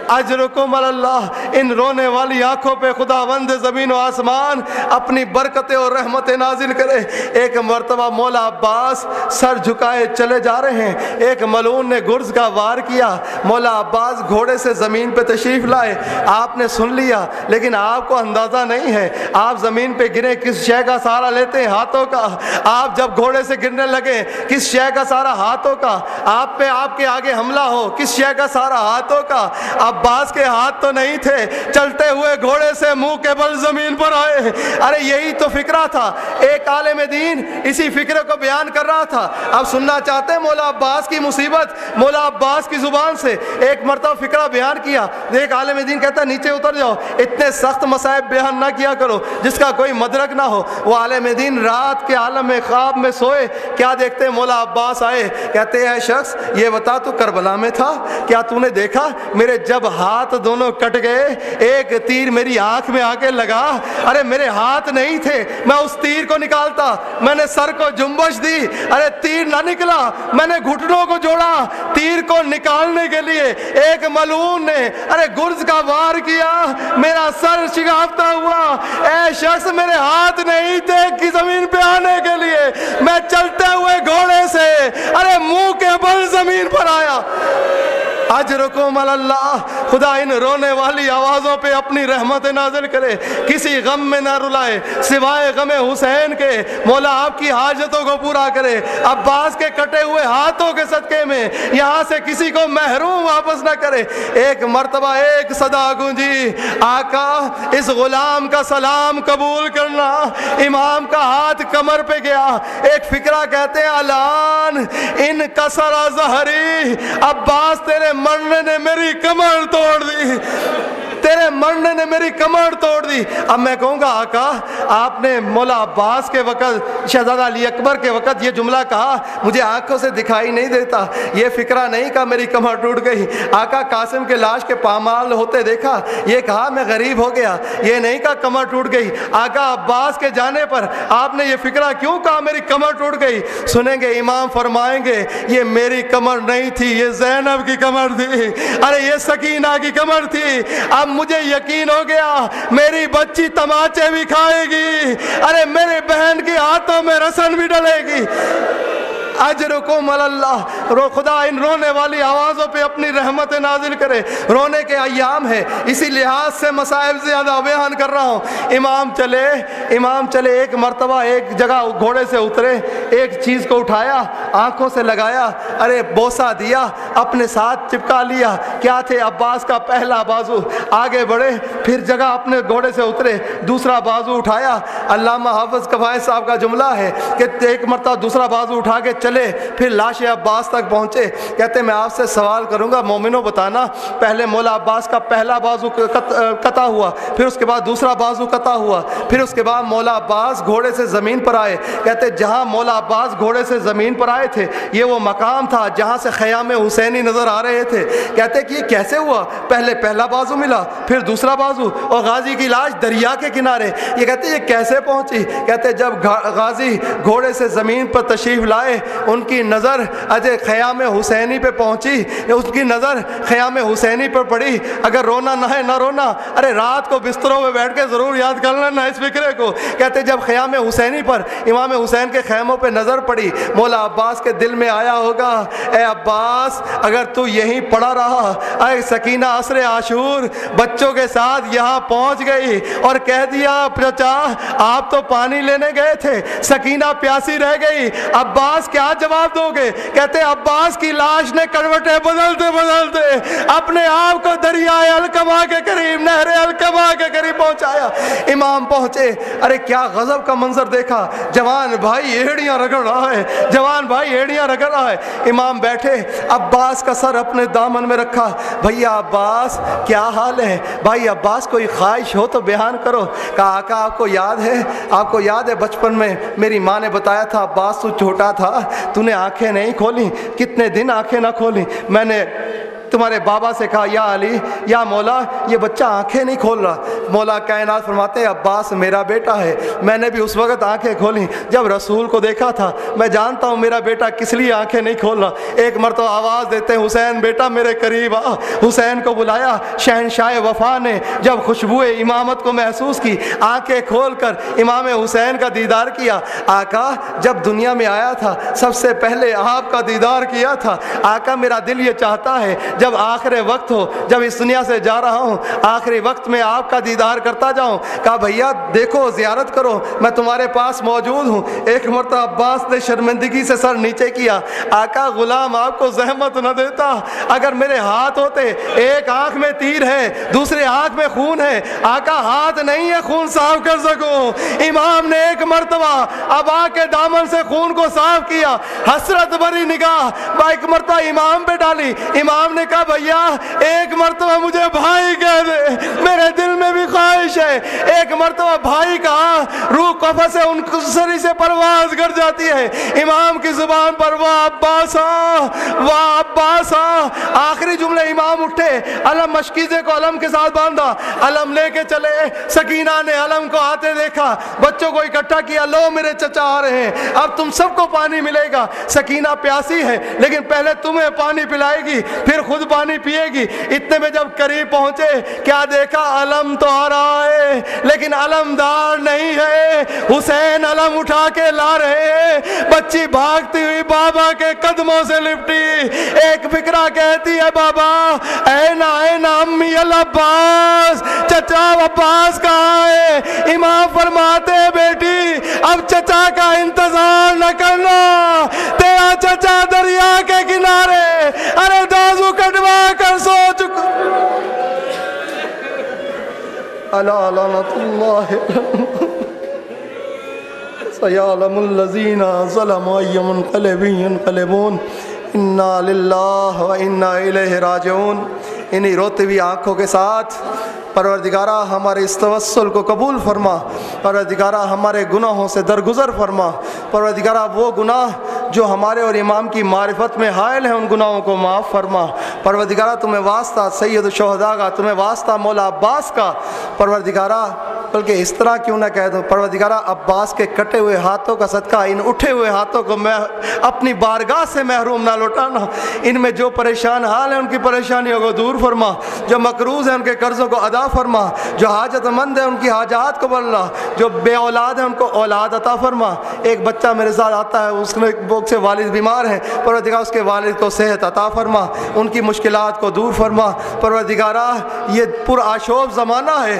اجرکم اللہ، ان رونے والی آنکھوں پہ خداوند زمین و آسمان اپنی برکتیں اور رحمتیں نازل کرے۔ ایک مرتبہ مولا عباس سر جھکائے چلے جا رہے ہیں، ایک ملعون نے گرز کا وار کیا، مولا عباس گھوڑے سے زمین پہ تشریف لائے، آپ نے سن لیا لیکن آپ کو اندازہ نہیں ہے، آپ زمین پہ گرے کس شے کا سہارا لیتے ہیں؟ ہاتھوں کا۔ آپ جب گھوڑے سے گرنے لگے کس شے کا سہارا؟ ہاتھوں کا۔ آپ پہ آپ کے آگے حملہ ہو کس شے کا سہارا؟ ہاتھوں کا۔ عباس کے ہاتھ تو نہیں تھے، چلتے ہوئے گھوڑے سے منہ کے بل زمین پر آئے۔ ارے یہی تو فکرہ تھا، ایک عالم دین اسی فکرے کو بیان کر رہا تھا۔ اب سننا چاہتے ہیں مولا عباس کی مصیبت، مولا عباس کی زبان سے ایک مرتبہ فکرہ بیان کیا۔ ایک عالم دین کہتا ہے نیچے اتر جاؤ، اتنے سخت مصائب بیان نہ کیا کرو جس کا کوئی مدرک نہ ہو۔ وہ عالم دین رات کے عالم میں خواب میں سوئے، کیا دیکھتے ہیں؟ مولا عباس آئے، کہتے ہیں شخص یہ بتا تو کربلا میں تھا، کیا تو نے دیکھا میرے جب ہاتھ دونوں کٹ گئے، ایک تیر میری آنکھ میں آ کے لگا، ارے میرے ہاتھ نہیں تھے، میں اس تیر کو نکالتا، میں نے سر کو جنبش دی، ارے تیر نہ نکلا، میں نے گھٹنوں کو جوڑا تیر کو نکالنے کے لیے۔ ایک ملعون نے ارے گرز کا وار کیا، میرا سر شگافتہ ہوا، اے شخص میرے ہاتھ نہیں تھے کہ زمین پہ آنے کے لیے، میں چلتے ہوئے گھوڑے سے ارے منہ کے بل زمین پر آیا۔ اجرکم اللہ، خدا ان رونے والی آوازوں پہ اپنی رحمت نازل کرے، کسی غم میں نہ رلائے سوائے غم حسین کے، مولا آپ کی حاجتوں کو پورا کرے، عباس کے کٹے ہوئے ہاتھوں کے صدقے میں یہاں سے کسی کو محروم واپس نہ کرے۔ ایک مرتبہ ایک صدا گونجی، آقا اس غلام کا سلام قبول کرنا۔ امام کا ہاتھ کمر پہ گیا، ایک فکرہ کہتے ہیں الان ان کسر ظہری، عباس تیرے مرنے نے میری کمر توڑ دی، تیرے مرنے نے میری کمر توڑ دی۔ اب میں کہوں گا آقا آپ نے مولا عباس کے وقت، شہزادہ علی اکبر کے وقت یہ جملہ کہا مجھے آنکھوں سے دکھائی نہیں دیتا، یہ فکرہ نہیں کہا میری کمر ٹوٹ گئی۔ آقا قاسم کے لاش کے پامال ہوتے دیکھا، یہ کہا میں غریب ہو گیا، یہ نہیں کہا کمر ٹوٹ گئی۔ آقا عباس کے جانے پر آپ نے یہ فکرہ کیوں کہا میری کمر ٹوٹ گئی؟ سنیں گے امام فرمائیں گے یہ میری کمر نہیں تھی، یہ زینب کی کمر تھی، ارے یہ سکینہ کی کمر تھی۔ اب مجھے یقین ہو گیا میری بچی تماچے بھی کھائے گی، ارے میرے بہن کی ہاتھوں میں رسن بھی ڈلے گی۔ اجرکم اللہ، خدا ان رونے والی آوازوں پہ اپنی رحمت نازل کرے۔ رونے کے ایام ہے، اسی لحاظ سے مسائل زیادہ بیان کر رہا ہوں۔ امام چلے ایک مرتبہ ایک جگہ گھوڑے سے اترے، ایک چیز کو اٹھایا، آنکھوں سے لگایا، ارے بوسہ دیا، اپنے ساتھ چپکا لیا، کیا تھے؟ عباس کا پہلا بازو۔ آگے بڑھے، پھر جگہ اپنے گھوڑے سے اترے، دوسرا بازو اٹھایا۔ علامہ حافظ کفایت صاحب کا جملہ ہے کہ ایک مرتبہ دوسرا بازو اٹھا کے چلے چلے پھر لاش عباس تک پہنچے. کہتے میں آپ سے سوال کروں گا مومنوں بتانا, پہلے مولا عباس کا پہلا بازو قطع ہوا, پھر اس کے بعد دوسرا بازو قطع ہوا, پھر اس کے بعد مولا عباس گھوڑے سے زمین پر آئے. کہتے جہاں مولا عباس گھوڑے سے زمین پر آئے تھے یہ وہ مقام تھا جہاں سے خیام حسینی نظر آ رہے تھے. کہتے کہ یہ کیسے ہوا, پہلے پہلا بازو ملا پھر دوسرا بازو, اور غازی کی لاش دریا کے کنارے. یہ کہتے یہ کیسے پہنچی. کہتے جب غازی گھوڑے سے زمین پر تشریف لائے ان کی نظر اجے خیام حسینی پہ پہنچی, اس کی نظر خیام حسینی پر پڑی. اگر رونا نہ ہے نہ رونا, ارے رات کو بستروں میں بیٹھ کے ضرور یاد کر لینا اس فکرے کو. کہتے جب خیام حسینی پر امام حسین کے خیموں پہ نظر پڑی مولا عباس کے دل میں آیا ہوگا اے عباس اگر تو یہیں پڑا رہا, اے سکینہ عصر عاشور بچوں کے ساتھ یہاں پہنچ گئی اور کہہ دیا چچا آپ تو پانی لینے گئے تھے, سکینہ پیاسی رہ گئی, عباس کیا جواب دو گے. کہتے عباس کی لاش نے کروٹیں بدلتے بدلتے اپنے آپ کو دریائے القما کے قریب, نہر القما کے قریب پہنچایا. امام پہنچے, ارے کیا غضب کا منظر دیکھا, جوان بھائی ایڑیاں رگڑ رہا ہے, جوان بھائی ایڑیاں رگڑ رہا ہے. امام بیٹھے, عباس کا سر اپنے دامن میں رکھا, بھیا عباس کیا حال ہے. بھائی عباس کوئی خواہش ہو تو بیان کرو. کہا آقا آپ کو یاد ہے, آپ کو یاد ہے بچپن میں میری ماں نے بتایا تھا عباس تو چھوٹا تھا, تو نے آنکھیں نہیں کھولی, کتنے دن آنکھیں نہ کھولی. میں نے تمہارے بابا سے کہا یا علی یا مولا یہ بچہ آنکھیں نہیں کھول رہا. مولا کائنات فرماتے ہیں عباس میرا بیٹا ہے. میں نے بھی اس وقت آنکھیں کھولیں جب رسول کو دیکھا تھا. میں جانتا ہوں میرا بیٹا کس لیے آنکھیں نہیں کھول رہا. ایک مرتبہ آواز دیتے ہیں حسین بیٹا میرے قریب آ. حسین کو بلایا, شہنشاہ وفا نے جب خوشبو امامت کو محسوس کی آنکھیں کھول کر امام حسین کا دیدار کیا. آقا جب دنیا میں آیا تھا سب سے پہلے آپ کا دیدار کیا تھا. آقا میرا دل یہ چاہتا ہے جب آخر وقت ہو, جب اس دنیا سے جا رہا ہوں آخری وقت میں آپ کا دیدار کرتا جاؤں. کہا بھیا دیکھو زیارت کرو میں تمہارے پاس موجود ہوں. ایک مرتبہ عباس نے شرمندگی سے سر نیچے کیا. آقا غلام آپ کو زحمت نہ دیتا, اگر میرے ہاتھ ہوتے, ایک آنکھ میں تیر ہے دوسرے آنکھ میں خون ہے, آقا ہاتھ نہیں ہے خون صاف کر سکوں. امام نے ایک مرتبہ ابا کے دامن سے خون کو صاف کیا, حسرت بھری نگاہ ایک مرتبہ امام پہ ڈالی. امام نے کہا بھیا ایک مرتبہ مجھے بھائی کہہ دے, میرے دل میں بھی خواہش ہے. ایک مرتبہ بھائی کہا روح قفس سے ان سری سے پرواز کر جاتی ہے. امام کی زبان پر واہ عباسا واہ عباسا. آخری جملے امام اٹھے, علم مشکیزے کو علم کے ساتھ باندھا, علم لے کے چلے. سکینہ نے علم کو آتے دیکھا, بچوں کو اکٹھا کیا, لو میرے چچا آ رہے ہیں, اب تم سب کو پانی ملے گا. سکینہ پیاسی ہے لیکن پہلے تمہیں پانی پلائے گی پھر خود پانی پیے گی. اتنے میں جب قریب پہنچے کیا دیکھا, علم تو آ رہا ہے لیکن علمدار نہیں ہے. حسین علم اٹھا کے لا رہے ہیں. بچی بھاگتی ہوئی بابا کے قدموں سے لپٹی, ایک فکرہ کہتی ہے بابا اے نا امی العباس, چچا عباس کہاں ہے. امام فرماتے ہیں بیٹی اب چچا کا انتظار نہ کرنا, تیرا چچا دریا کے کنارے, ارے دازو کٹوا کر سو چکا. الا لعنت اللہ سیعلم الذین ظلموا ای منقلب ینقلبون انا للہ و انا الیہ راجعون. انہی روتی ہوئی آنکھوں کے ساتھ پروردگارہ ہمارے اس توسل کو قبول فرما. پروردگارہ ہمارے گناہوں سے درگزر فرما. پروردگارہ وہ گناہ جو ہمارے اور امام کی معرفت میں حائل ہیں ان گناہوں کو معاف فرما. پروردگارہ تمہیں واسطہ سید الشہداء کا, تمہیں واسطہ مولا عباس کا. پروردگارہ بلکہ اس طرح کیوں نہ کہہ دوں, پروردگارہ عباس کے کٹے ہوئے ہاتھوں کا صدقہ ان اٹھے ہوئے ہاتھوں کو میں اپنی بارگاہ سے محروم نہ لوٹانا. ان میں جو پریشان حال ہیں ان کی پریشانیوں کو دور فرما, جو مقروض ہیں ان کے قرضوں کو ادا فرما, جو حاجت مند ہیں ان کی حاجات کو بلّا, جو بے اولاد ہیں ان کو اولاد عطا فرما. ایک بچہ میرے ساتھ آتا ہے, اس میں بوک سے والد بیمار ہیں, پروردگار اس کے والد کو صحت عطا فرما, ان کی مشکلات کو دور فرما. پروردگارہ یہ پر آشوب زمانہ ہے,